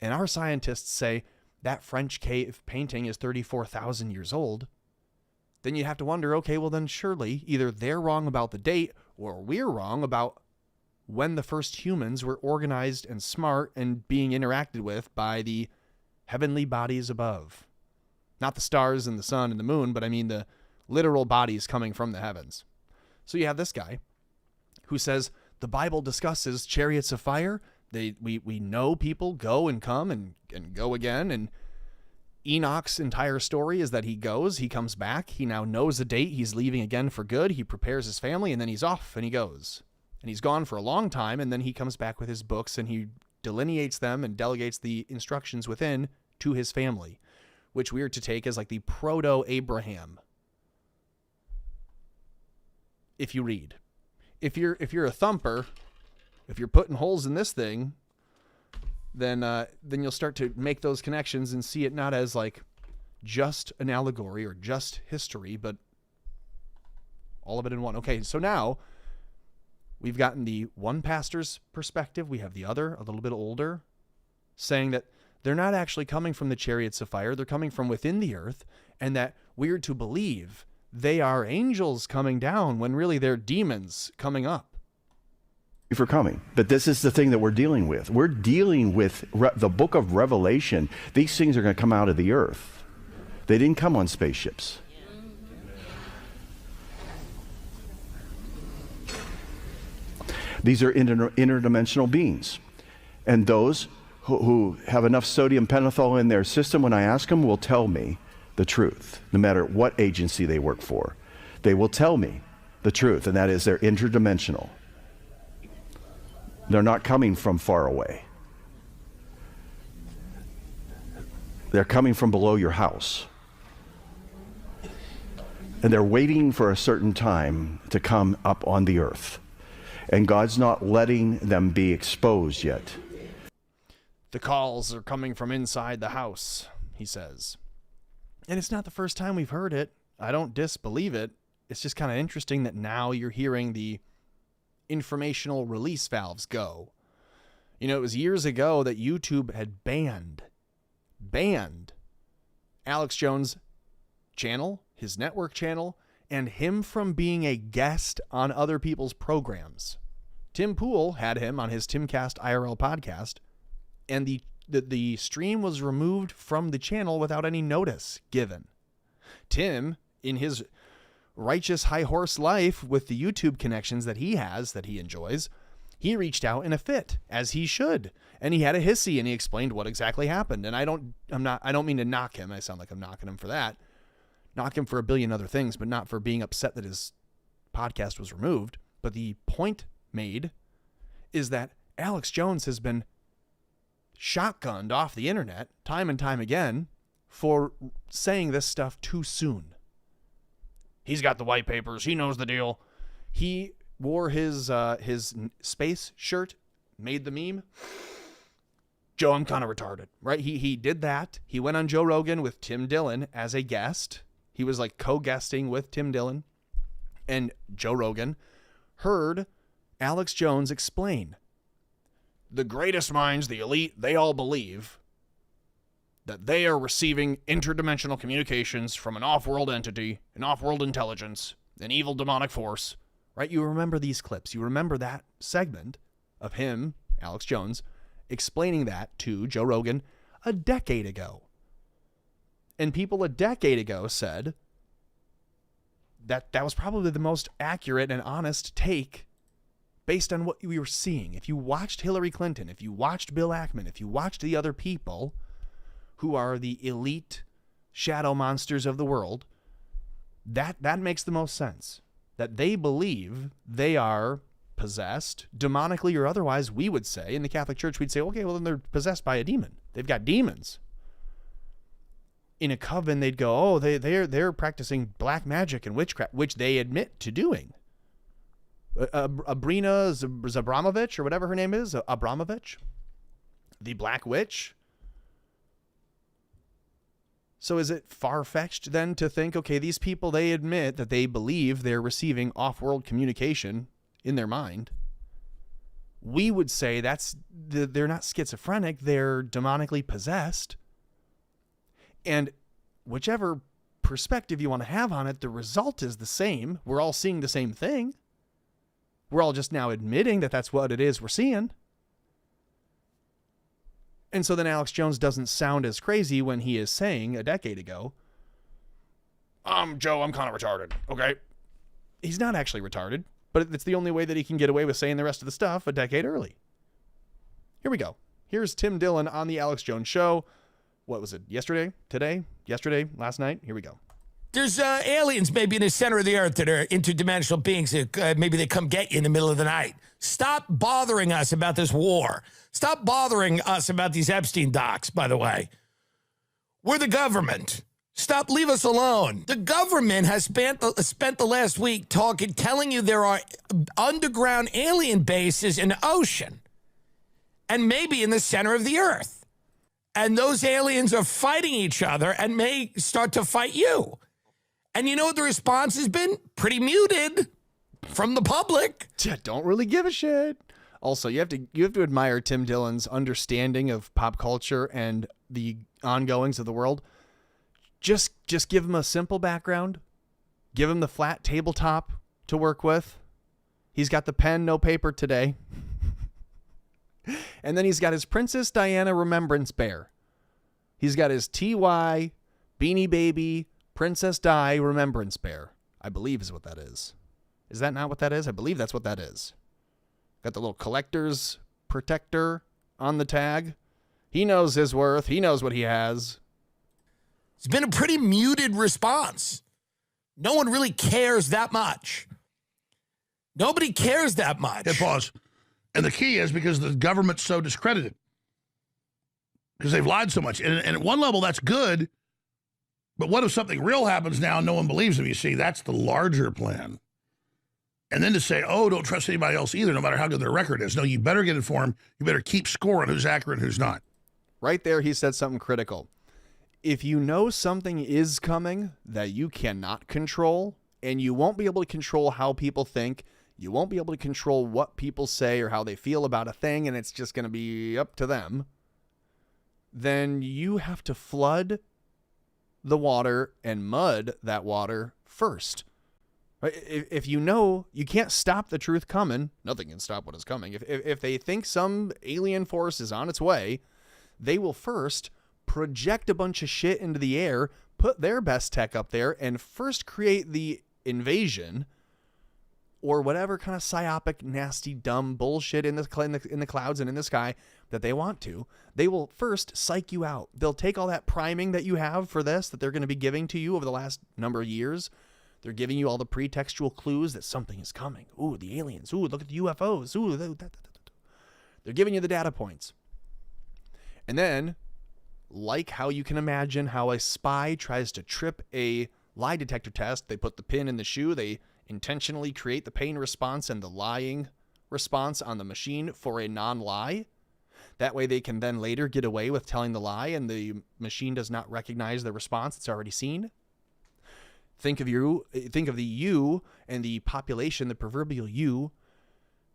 And our scientists say that French cave painting is 34,000 years old. Then you have to wonder, okay, well then surely either they're wrong about the date or we're wrong about when the first humans were organized and smart and being interacted with by the heavenly bodies above. Not the stars and the sun and the moon, but I mean the literal bodies coming from the heavens. So you have this guy who says the Bible discusses chariots of fire. We know people go and come and go again. And Enoch's entire story is that he goes, he comes back. He now knows a date. He's leaving again for good. He prepares his family and then he's off and he goes. And he's gone for a long time. And then he comes back with his books and he delineates them and delegates the instructions within to his family, which we are to take as like the proto-Abraham. If you read. If you're a thumper, if you're putting holes in this thing, then you'll start to make those connections and see it not as like just an allegory or just history, but all of it in one. Okay, so now we've gotten the one pastor's perspective. We have the other, a little bit older, saying that they're not actually coming from the chariots of fire. They're coming from within the earth, and that we're to believe they are angels coming down when really they're demons coming up. For coming. But this is the thing that we're dealing with. We're dealing with the book of Revelation. These things are going to come out of the earth. They didn't come on spaceships. These are interdimensional beings. And those who have enough sodium pentothal in their system, when I ask them, will tell me the truth, no matter what agency they work for. They will tell me the truth, and that is they're interdimensional. They're not coming from far away. They're coming from below your house. And they're waiting for a certain time to come up on the earth. And God's not letting them be exposed yet. The calls are coming from inside the house, he says. And it's not the first time we've heard it. I don't disbelieve it. It's just kind of interesting that now you're hearing the informational release valves go. You know, it was years ago that YouTube had banned Alex Jones' channel, his network channel, and him from being a guest on other people's programs. Tim Pool had him on his Timcast IRL podcast, and the stream was removed from the channel without any notice given. Tim, in his righteous high horse life with the YouTube connections that he has, that he enjoys, he reached out in a fit, as he should, and he had a hissy and he explained what exactly happened. And I don't mean to knock him. I sound like I'm knocking him for that. Knock him for a billion other things, but not for being upset that his podcast was removed. But the point made is that Alex Jones has been shotgunned off the internet time and time again for saying this stuff too soon. He's got the white papers. He knows the deal. He wore his space shirt, made the meme. Joe, I'm kind of retarded, right? He did that. He went on Joe Rogan with Tim Dillon as a guest. He was like co-guesting with Tim Dillon. And Joe Rogan heard Alex Jones explain, the greatest minds, the elite, they all believe that they are receiving interdimensional communications from an off-world entity, an off-world intelligence, an evil demonic force, right? You remember these clips. You remember that segment of him, Alex Jones, explaining that to Joe Rogan a decade ago. And people a decade ago said that that was probably the most accurate and honest take based on what we were seeing. If you watched Hillary Clinton, if you watched Bill Ackman, if you watched the other people who are the elite shadow monsters of the world, that makes the most sense. That they believe they are possessed, demonically or otherwise. We would say, in the Catholic Church, we'd say, okay, well, then they're possessed by a demon. They've got demons. In a coven, they'd go, oh, they're practicing black magic and witchcraft, which they admit to doing. Abrina Zabramovich, or whatever her name is, Abramovich, the Black Witch. So is it far-fetched then to think, okay, these people, they admit that they believe they're receiving off-world communication in their mind. We would say they're not schizophrenic, they're demonically possessed. And whichever perspective you want to have on it, the result is the same. We're all seeing the same thing. We're all just now admitting that that's what it is we're seeing. And so then Alex Jones doesn't sound as crazy when he is saying a decade ago, Joe, I'm kind of retarded, okay? He's not actually retarded, but it's the only way that he can get away with saying the rest of the stuff a decade early. Here we go. Here's Tim Dillon on the Alex Jones Show. What was it? Yesterday? Today? Yesterday? Last night? Here we go. There's aliens maybe in the center of the earth that are interdimensional beings. Maybe they come get you in the middle of the night. Stop bothering us about this war. Stop bothering us about these Epstein docs, by the way. We're the government. Stop, leave us alone. The government has spent the last week telling you there are underground alien bases in the ocean and maybe in the center of the earth. And those aliens are fighting each other and may start to fight you. And you know what the response has been? Pretty muted from the public. Don't really give a shit. Also, you have to admire Tim Dillon's understanding of pop culture and the ongoings of the world. Just give him a simple background. Give him the flat tabletop to work with. He's got the pen, no paper today. And then he's got his Princess Diana Remembrance Bear. He's got his TY Beanie Baby Princess Di Remembrance Bear, I believe is what that is. Is that not what that is? I believe that's what that is. Got the little collector's protector on the tag. He knows his worth. He knows what he has. It's been a pretty muted response. No one really cares that much. Nobody cares that much. Hit pause. And the key is because the government's so discredited. Because they've lied so much. And at one level, that's good. But what if something real happens now and no one believes them? You see, that's the larger plan. And then to say, oh, don't trust anybody else either, no matter how good their record is. No, you better get informed. You better keep score on who's accurate and who's not. Right there, he said something critical. If you know something is coming that you cannot control, and you won't be able to control how people think, you won't be able to control what people say or how they feel about a thing, and it's just going to be up to them, then you have to flood the water and mud that water first. Right? If you know you can't stop the truth coming, nothing can stop what is coming. If they think some alien force is on its way, they will first project a bunch of shit into the air, put their best tech up there, and first create the invasion or whatever kind of psyopic, nasty, dumb bullshit in the clouds and in the sky that they want to. They will first psych you out. They'll take all that priming that you have for this, that they're going to be giving to you over the last number of years. They're giving you all the pretextual clues that something is coming. Ooh, the aliens. Ooh, look at the UFOs. Ooh, they're giving you the data points. And then, like how you can imagine how a spy tries to trip a lie detector test, they put the pin in the shoe, they intentionally create the pain response and the lying response on the machine for a non-lie. That way they can then later get away with telling the lie and the machine does not recognize the response it's already seen. Think of the you and the population, the proverbial you,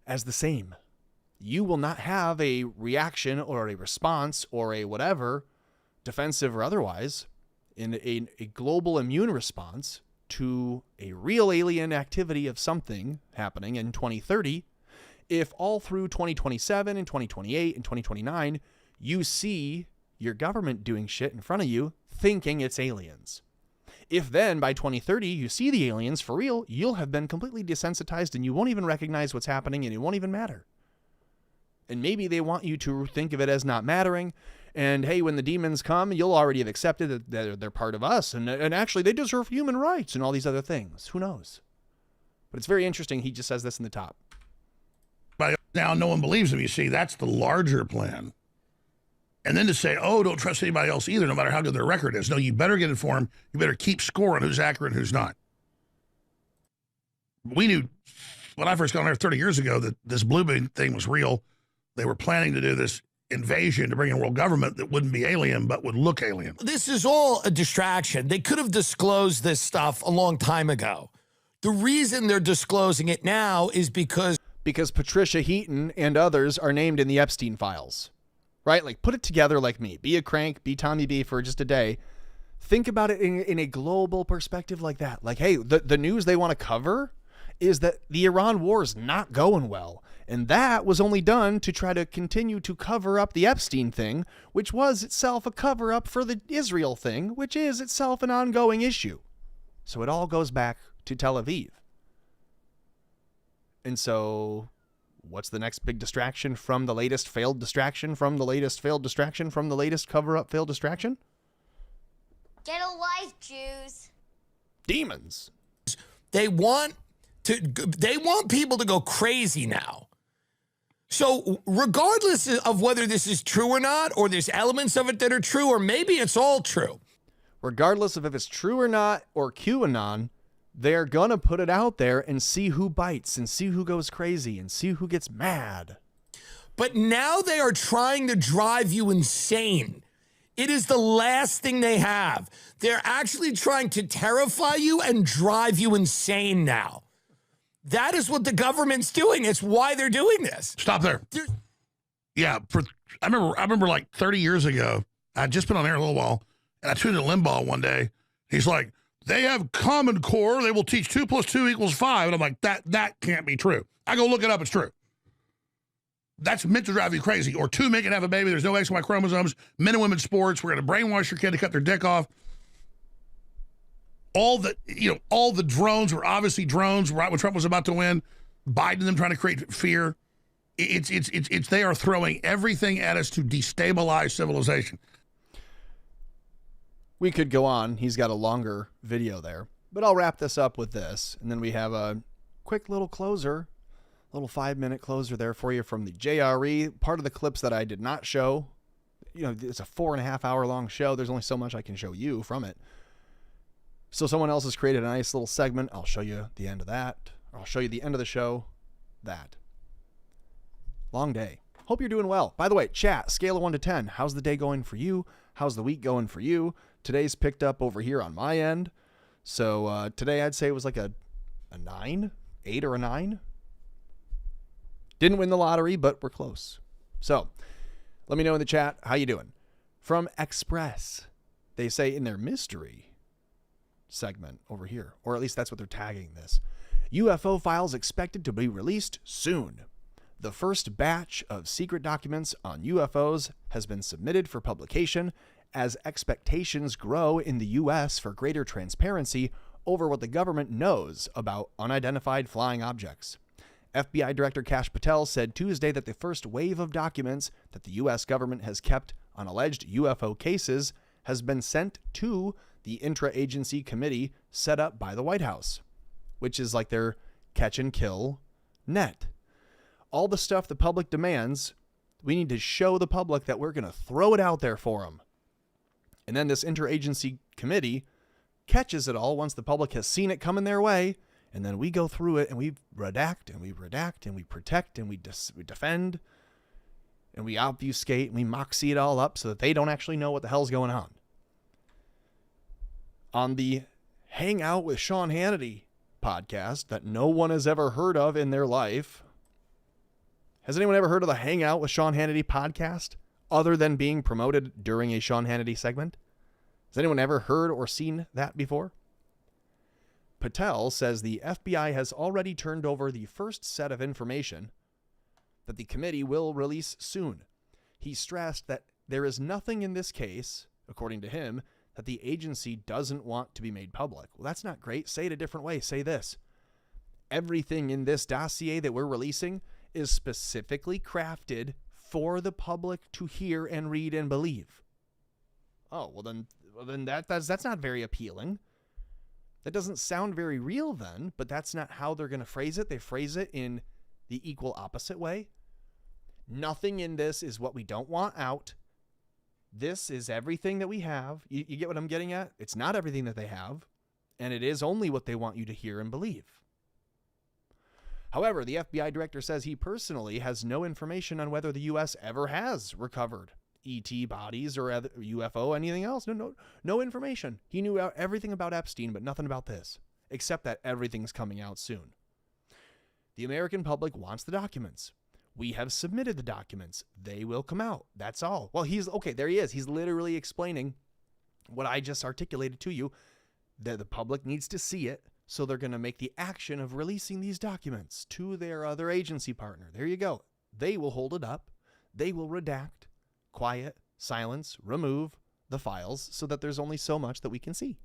as the same. You will not have a reaction or a response or a whatever, defensive or otherwise, in a global immune response to a real alien activity of something happening in 2030, if all through 2027 and 2028 and 2029, you see your government doing shit in front of you thinking it's aliens. If then by 2030 you see the aliens for real, you'll have been completely desensitized and you won't even recognize what's happening and it won't even matter. And maybe they want you to think of it as not mattering. And hey, when the demons come, you'll already have accepted that they're part of us. And actually, they deserve human rights and all these other things. Who knows? But it's very interesting. He just says this in the top. But now no one believes him. You see, that's the larger plan. And then to say, oh, don't trust anybody else either, no matter how good their record is. No, you better get informed. You better keep score on who's accurate and who's not. We knew when I first got on there 30 years ago that this blue beam thing was real. They were planning to do this invasion to bring in world government that wouldn't be alien but would look alien. This is all a distraction. They could have disclosed this stuff a long time ago. The reason they're disclosing it now is because Patricia Heaton and others are named in the Epstein files, right? Like, put it together like me. Be a crank, be Tommy B for just a day. Think about it in a global perspective like that. Like, hey, the news they want to cover is that the Iran war is not going well. And that was only done to try to continue to cover up the Epstein thing, which was itself a cover-up for the Israel thing, which is itself an ongoing issue. So it all goes back to Tel Aviv. And so what's the next big distraction from the latest failed distraction from the latest failed distraction from the latest cover-up failed distraction? Get a life, Jews. Demons. they want people to go crazy now. So regardless of whether this is true or not, or there's elements of it that are true, or maybe it's all true. Regardless of if it's true or not, or QAnon, they're going to put it out there and see who bites and see who goes crazy and see who gets mad. But now they are trying to drive you insane. It is the last thing they have. They're actually trying to terrify you and drive you insane now. That is what the government's doing. It's why they're doing this. Stop there. Yeah, I remember like 30 years ago, I'd just been on air a little while, and I tuned in Limbaugh one day. He's like, they have Common Core. They will teach 2 + 2 = 5. And I'm like, that can't be true. I go look it up. It's true. That's meant to drive you crazy. Or 2 men can have a baby. There's no X, Y chromosomes. Men and women sports. We're going to brainwash your kid to cut their dick off. All the drones were obviously drones right when Trump was about to win. Biden and them trying to create fear. They are throwing everything at us to destabilize civilization. We could go on. He's got a longer video there, but I'll wrap this up with this. And then we have a quick little closer, little 5-minute closer there for you from the JRE. Part of the clips that I did not show, it's a 4.5 hour long show. There's only so much I can show you from it. So someone else has created a nice little segment. I'll show you the end of that. Or I'll show you the end of the show. That. Long day. Hope you're doing well. By the way, chat, scale of 1 to 10. How's the day going for you? How's the week going for you? Today's picked up over here on my end. So today I'd say it was like a 9, 8 or a 9. Didn't win the lottery, but we're close. So let me know in the chat how you doing. From Express. they say in their mystery segment over here, or at least that's what they're tagging this. UFO files expected to be released soon. The first batch of secret documents on UFOs has been submitted for publication as expectations grow in the U.S. for greater transparency over what the government knows about unidentified flying objects. FBI Director Kash Patel said Tuesday that the first wave of documents that the U.S. government has kept on alleged UFO cases has been sent to the intra-agency committee set up by the White House, which is like their catch and kill net. All the stuff the public demands, we need to show the public that we're going to throw it out there for them. And then this interagency committee catches it all once the public has seen it coming their way, and then we go through it and we redact and we protect and we defend and we obfuscate and we moxie it all up so that they don't actually know what the hell's going on. On the Hang Out with Sean Hannity podcast that no one has ever heard of in their life. Has anyone ever heard of the Hang Out with Sean Hannity podcast other than being promoted during a Sean Hannity segment? Has anyone ever heard or seen that before? Patel says the FBI has already turned over the first set of information that the committee will release soon. He stressed that there is nothing in this case, according to him, that the agency doesn't want to be made public. Well, that's not great. Say it a different way. Say this. Everything in this dossier that we're releasing is specifically crafted for the public to hear and read and believe. Oh, well then that's not very appealing. That doesn't sound very real then, but that's not how they're going to phrase it. They phrase it in the equal opposite way. Nothing in this is what we don't want out. This is everything that we have. You get what I'm getting at? It's not everything that they have, and it is only what they want you to hear and believe. However, the FBI director says he personally has no information on whether the U.S. ever has recovered ET bodies or UFO, anything else. No information. He knew everything about Epstein, but nothing about this, except that everything's coming out soon. The American public wants the documents. We have submitted the documents. They will come out. That's all. Well, there he is. He's literally explaining what I just articulated to you, that the public needs to see it. So they're going to make the action of releasing these documents to their other agency partner. There you go. They will hold it up. They will redact, quiet, silence, remove the files so that there's only so much that we can see.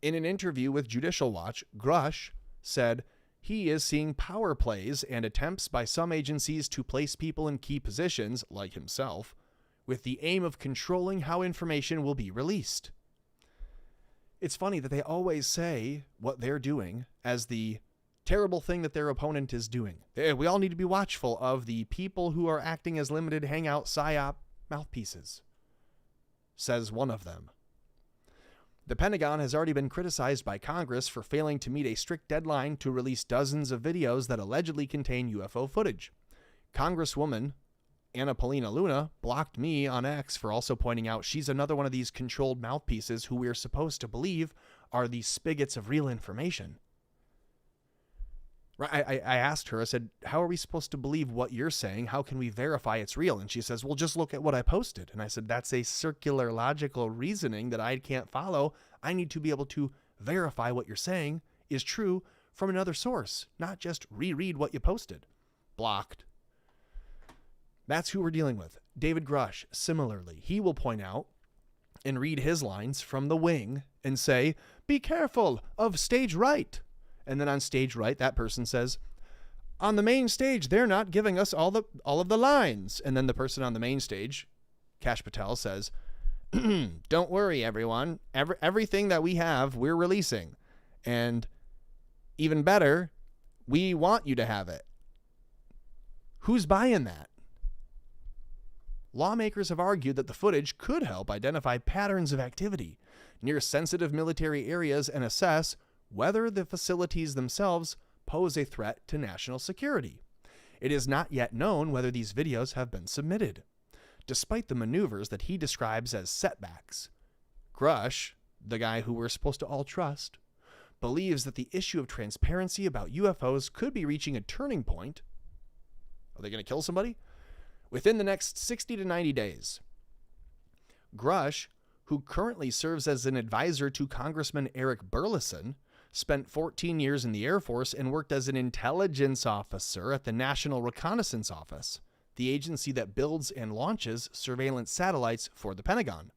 In an interview with Judicial Watch, Grush said he is seeing power plays and attempts by some agencies to place people in key positions, like himself, with the aim of controlling how information will be released. It's funny that they always say what they're doing as the terrible thing that their opponent is doing. We all need to be watchful of the people who are acting as limited hangout PSYOP mouthpieces, says one of them. The Pentagon has already been criticized by Congress for failing to meet a strict deadline to release dozens of videos that allegedly contain UFO footage. Congresswoman Anna Paulina Luna blocked me on X for also pointing out she's another one of these controlled mouthpieces who we're supposed to believe are these spigots of real information. I asked her, I said, how are we supposed to believe what you're saying? How can we verify it's real? And she says, well, just look at what I posted. And I said, that's a circular logical reasoning that I can't follow. I need to be able to verify what you're saying is true from another source, not just reread what you posted. Blocked. That's who we're dealing with. David Grush, similarly, he will point out and read his lines from The Wing and say, be careful of stage right. And then on stage right, that person says, on the main stage, they're not giving us all of the lines. And then the person on the main stage, Kash Patel, says, don't worry, everyone. Everything that we have, we're releasing. And even better, we want you to have it. Who's buying that? Lawmakers have argued that the footage could help identify patterns of activity near sensitive military areas and assess whether the facilities themselves pose a threat to national security. It is not yet known whether these videos have been submitted, despite the maneuvers that he describes as setbacks. Grush, the guy who we're supposed to all trust, believes that the issue of transparency about UFOs could be reaching a turning point. Are they going to kill somebody? Within the next 60 to 90 days. Grush, who currently serves as an advisor to Congressman Eric Burleson, spent 14 years in the Air Force and worked as an intelligence officer at the National Reconnaissance Office, the agency that builds and launches surveillance satellites for the Pentagon.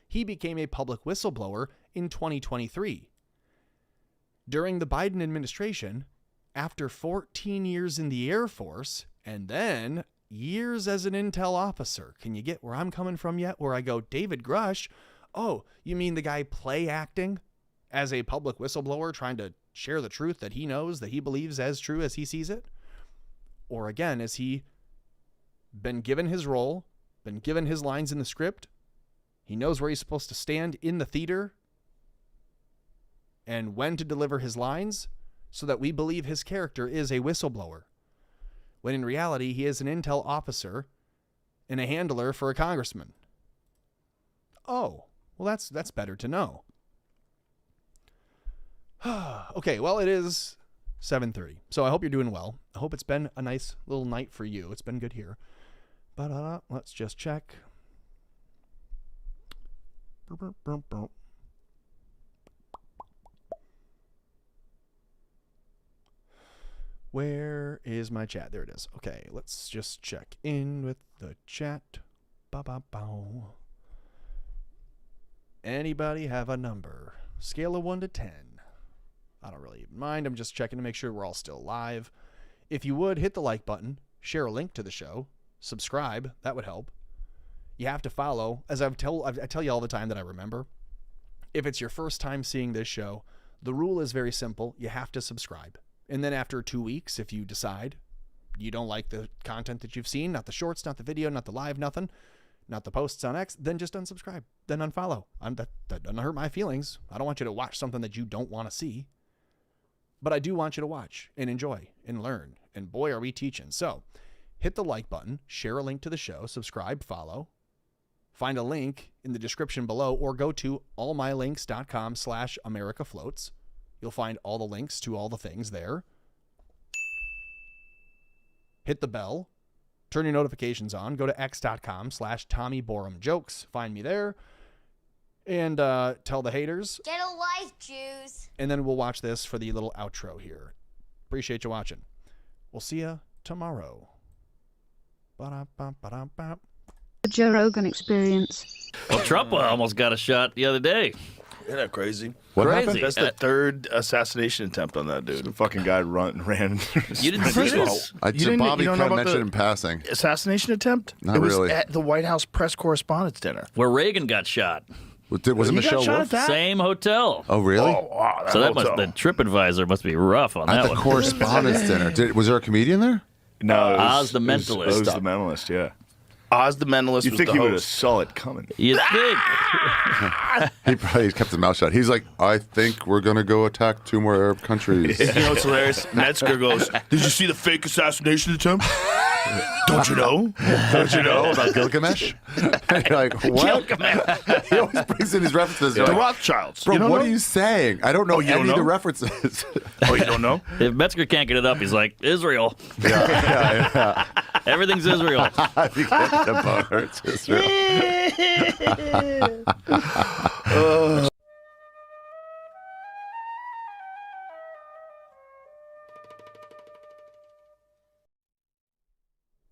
He became a public whistleblower in 2023. During the Biden administration, after 14 years in the Air Force and then years as an intel officer, can you get where I'm coming from yet? Where I go, David Grush, oh, you mean the guy play acting as a public whistleblower trying to share the truth that he knows, that he believes as true as he sees it? Or again, has he been given his role, been given his lines in the script? He knows where he's supposed to stand in the theater and when to deliver his lines so that we believe his character is a whistleblower, when in reality he is an intel officer and a handler for a congressman. Oh, well, that's better to know. Okay, well, it is 7:30, so I hope you're doing well. I hope it's been a nice little night for you. It's been good here. But let's just check. Where is my chat? There it is. Okay, let's just check in with the chat. Ba-ba-bow. Anybody have a number? Scale of 1 to 10. I don't really even mind. I'm just checking to make sure we're all still live. If you would, hit the like button, share a link to the show, subscribe. That would help. You have to follow. As I tell you all the time that I remember, if it's your first time seeing this show, the rule is very simple. You have to subscribe. And then after 2 weeks, if you decide you don't like the content that you've seen, not the shorts, not the video, not the live, nothing, not the posts on X, then just unsubscribe, then unfollow. That doesn't hurt my feelings. I don't want you to watch something that you don't want to see. But I do want you to watch and enjoy and learn. And boy, are we teaching. So hit the like button, share a link to the show, subscribe, follow. Find a link in the description below or go to allmylinks.com/AmericaFloats. You'll find all the links to all the things there. Hit the bell. Turn your notifications on. Go to x.com/TommyBorumJokes. Find me there. And tell the haters. Get a life, Jews. And then we'll watch this for the little outro here. Appreciate you watching. We'll see you tomorrow. Ba-da-ba-ba-da-ba. The Joe Rogan Experience. Well, Trump almost got a shot the other day. Isn't that crazy? What happened? That's the third assassination attempt on that dude. The fucking guy ran. You didn't see this? Bobby kind of mentioned in passing. Assassination attempt? Not it was really. at the White House press correspondence dinner. Where Reagan got shot. Was it Michelle Wolf? Same hotel. Oh, really? Oh, wow, so that the TripAdvisor must be rough on that at the one. correspondence dinner. Was there a comedian there? No. Oz the Mentalist. Oz the Mentalist, yeah. Oz the Mentalist. You was think the he would have host. saw it coming? You think? He probably kept his mouth shut. He's like, I think we're going to go attack 2 more Arab countries. You know what's hilarious? Metzger goes, did you see the fake assassination attempt? Don't you know? Don't you know about Gilgamesh? And you're like, what? Gilgamesh. He always brings in these references. The Like, Rothschilds. bro, You don't what know? are you saying? I don't know you don't any of the know? references. Oh, you don't know? If Metzger can't get it up, he's like, Israel. Yeah. Everything's Israel. I think that's the boner. It's Israel.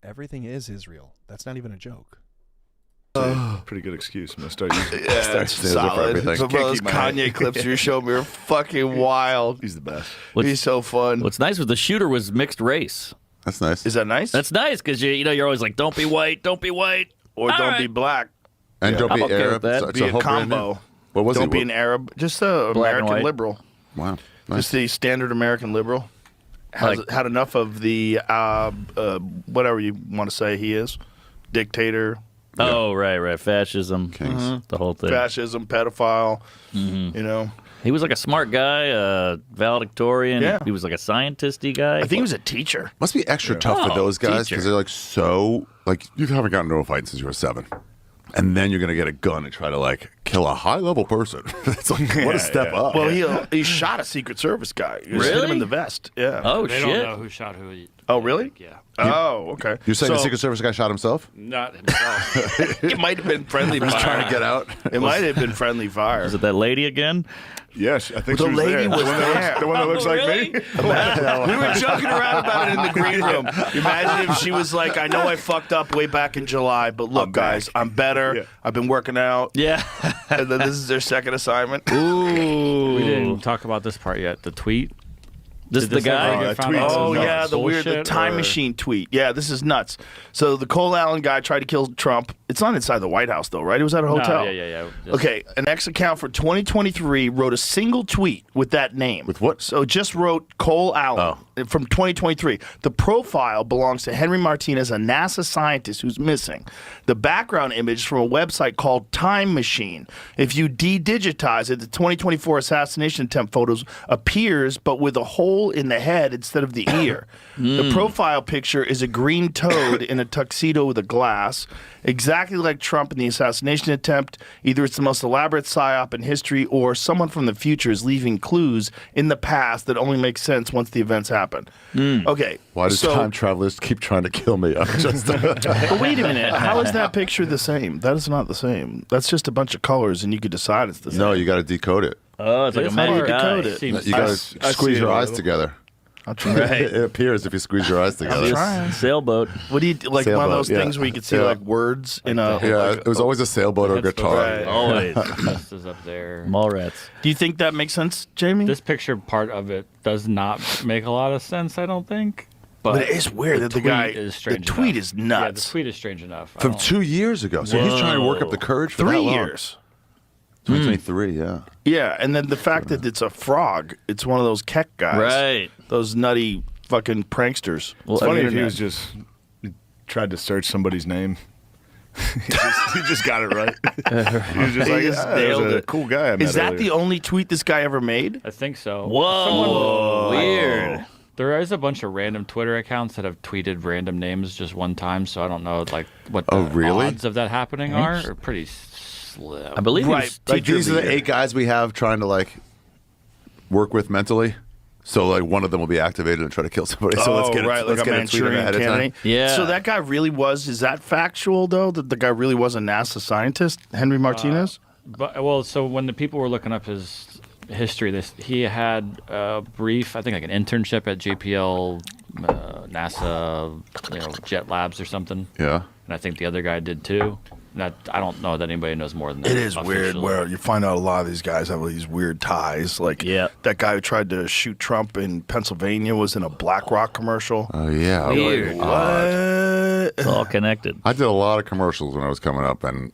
Everything is Israel. That's not even a joke. Pretty good excuse. I'm going to start using Yeah, it's solid. everything. But those Kanye clips you showed me are fucking wild. He's the best. He's so fun. What's nice was the shooter was mixed race. That's nice. Is that nice? That's nice because you're always like, don't be white, don't be white, Or All don't right. be black. And don't I'm be okay with Arab. that. So it's Be a a whole brand new- combo. What was Don't he? be an Arab. Just a Black and American white. liberal. Wow. Nice. Just the standard American liberal. Had enough of the whatever you want to say he is, dictator, Oh, right. Fascism. The whole thing. fascism, pedophile. Mhm. You know, He was like a smart guy, valedictorian. Yeah. He was like a scientisty guy. I think he was a teacher. Must be extra tough for Oh, those guys teacher. because they're like so like you haven't gotten into a fight since you were 7, and then you're gonna get a gun and try to like kill a high-level person. It's like, what a step up. Well, he shot a Secret Service guy. He hit him in the vest. Yeah. Oh, They shit. don't know who shot who. Oh, really? Yeah. Oh, okay. You're saying the Secret Service guy shot himself? Not himself. It might have been friendly fire. He's trying to get out. It might have been friendly fire. Is it that lady again? Yes, I think The she was lady there. was the one there. That looks like me? We were joking around about it in the green room. Imagine if she was like, I know I fucked up way back in July, but look, guys, I'm better. Yeah. I've been working out. Yeah. And then this is their second assignment. Ooh. We didn't talk about this part yet. The tweet. This is the guy. Oh, yeah, the time machine tweet. Yeah, this is nuts. So the Cole Allen guy tried to kill Trump. It's not inside the White House, though, right? It was at a hotel. No, yeah. Okay, an ex-account for 2023 wrote a single tweet with that name. With what? So just wrote Cole Allen from 2023. The profile belongs to Henry Martinez, a NASA scientist who's missing. The background image from a website called Time Machine. If you de-digitize it, the 2024 assassination attempt photos appears, but with a hole in the head instead of the ear. The profile picture is a green toad in a tuxedo with a glass, exactly like Trump in the assassination attempt. Either it's the most elaborate psyop in history, or someone from the future is leaving clues in the past that only make sense once the events happen. Okay. Why does time travelers keep trying to kill me? I'm just But wait a minute. How is that picture the same? That is not the same. That's just a bunch of colors, and you could decide it's the same. No, you got to decode it. Oh, it's like a magic decode eye. it. You got to squeeze your eyes together. I'll try. It appears if you squeeze your eyes together. Sailboat. What do you like? One of those Sailboat, things where you could see like words in a. Yeah, it was always a sailboat or a guitar. Right. Always. This is up there. Mallrats. Do you think that makes sense, Jamie? This picture part of it does not make a lot of sense, I don't think. But it is weird that the guy. Is strange the tweet enough. is nuts. Yeah, the tweet is strange enough. From 2 years ago. So he's trying to work up the courage for 3 that long. years. 2023, yeah. Yeah, and then the fact that it's a frog, it's one of those Keck guys. Right. Those nutty fucking pranksters. Well, It's funny funny if he was just he tried to search somebody's name. he just got it right. He was just like, nailed a it. cool guy I met Is that earlier. the only tweet this guy ever made? I think so. Whoa. Weird. There is a bunch of random Twitter accounts that have tweeted random names just one time, so I don't know like what the odds of that happening are pretty slim. I believe he's Like teacher these of are the the year. 8 guys we have trying to like work with mentally. So like one of them will be activated and try to kill somebody. So let's get right, let's like a get a tweet Manchurian ahead of time. candidate. Yeah. So that guy really was. Is that factual though? That the guy really was a NASA scientist, Henry Martinez? But well, so when the people were looking up his history, he had a brief, I think like an internship at JPL, NASA, Jet Labs or something. Yeah. And I think the other guy did too. I don't know that anybody knows more than that. It is weird where you find out a lot of these guys have these weird ties. Like that guy who tried to shoot Trump in Pennsylvania was in a BlackRock commercial. Oh yeah. Weird. Like, what? It's all connected. I did a lot of commercials when I was coming up, and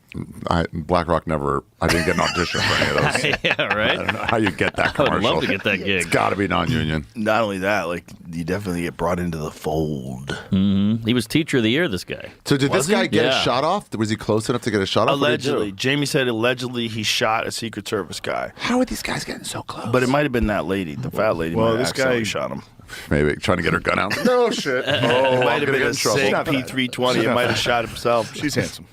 BlackRock never. I didn't get an audition for any of those. Yeah, right. I don't know how you get that I commercial. would love to get that gig. It's got to be non-union. Not only that, like you definitely get brought into the fold. Mm-hmm. He was teacher of the year. This guy. So did Was this guy he? get a Yeah. shot off? Was he close enough to get a shot off? What did he do? Allegedly, Jamie said allegedly he shot a Secret Service guy. How are these guys getting so close? But it might have been that lady, the fat lady. Well, might have this guy- accidentally shot him. Maybe trying to get her gun out. No shit. Oh, It I'm might have gonna been get a in trouble. SIG Not bad. P320. She's It not might bad. have shot himself. She's handsome.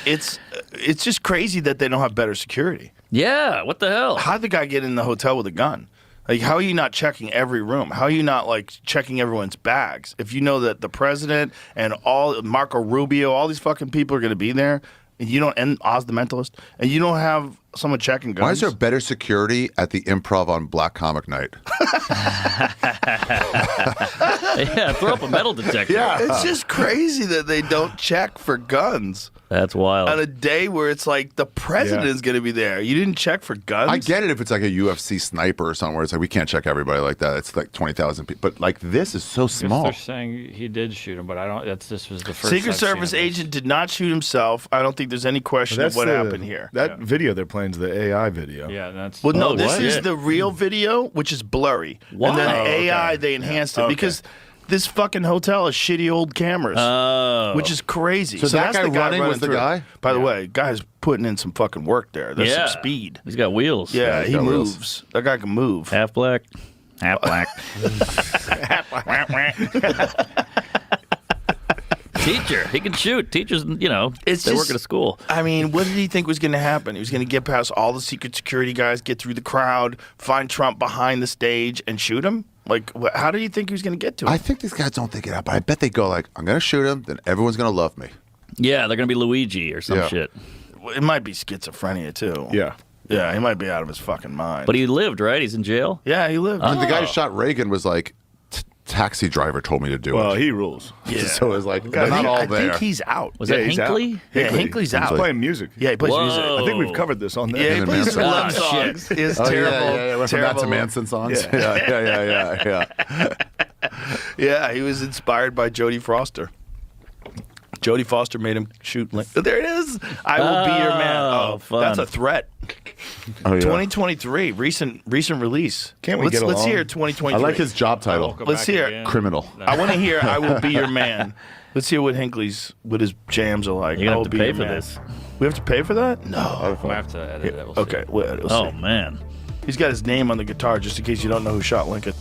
It's just crazy that they don't have better security. Yeah. What the hell? How'd the guy get in the hotel with a gun? Like, how are you not checking every room? How are you not like checking everyone's bags? If you know that the president and all Marco Rubio, all these fucking people are going to be there, and you don't, and Oz the Mentalist, and you don't have someone checking guns. Why is there better security at the Improv on Black Comic Night? Yeah. Throw up a metal detector. Yeah. It's just crazy that they don't check for guns That's wild. on a day where it's like the president is going to be there. You didn't check for guns. I get it if it's like a UFC sniper or something where it's like we can't check everybody like that. It's like 20,000 people, but like this is so small. They're saying he did shoot him, but I don't. This was the first. Secret I've seen Service of this. agent did not shoot himself. I don't think there's any question of what happened here. That video they're playing is the AI video. Yeah, that's. Well, no, Oh, this what? is the real video, which is blurry. Why? And then Oh, AI, they enhanced it because this fucking hotel has shitty old cameras, Oh. which is crazy. So that that's guy the guy running was the through. guy? By the way, guy's putting in some fucking work there. There's Yeah. some speed. He's got wheels. Yeah, he's he got wheels. moves. That guy can move. Half black. Half black. teacher. He can shoot. Teachers, they work at a school. I mean, what did he think was going to happen? He was going to get past all the secret security guys, get through the crowd, find Trump behind the stage, and shoot him? Like, how do you think he was going to get to him? I think these guys don't think it out, but I bet they go like, I'm going to shoot him, then everyone's going to love me. Yeah, they're going to be Luigi or some shit. It might be schizophrenia, too. Yeah. Yeah, he might be out of his fucking mind. But he lived, right? He's in jail? Yeah, he lived. I mean, the guy who shot Reagan was like, taxi driver told me to do it. Well, he rules. Yeah. So it was like, I not all think, there. I think he's out. Was that Hinckley? Yeah, Hinckley's out. He's playing music. Yeah, he plays music. I think we've covered this on there. Yeah, he plays some love songs. It's terrible. Yeah. Went from that to Manson songs. Yeah. Yeah, he was inspired by Jodie Foster. Jodie Foster made him shoot. There it is. I will be your man. Oh, fun. That's a threat. Oh, yeah. 2023, recent release. Can't we get along? Let's hear 2023. I like his job title. Let's hear again. Criminal. I want to hear I will be your man. Let's hear what what his jams are like. You're I going will to be pay your for man. this. We have to pay for that? No. I have to edit it. We'll see. Okay. We'll see. Oh, man. He's got his name on the guitar just in case you don't know who shot Lincoln.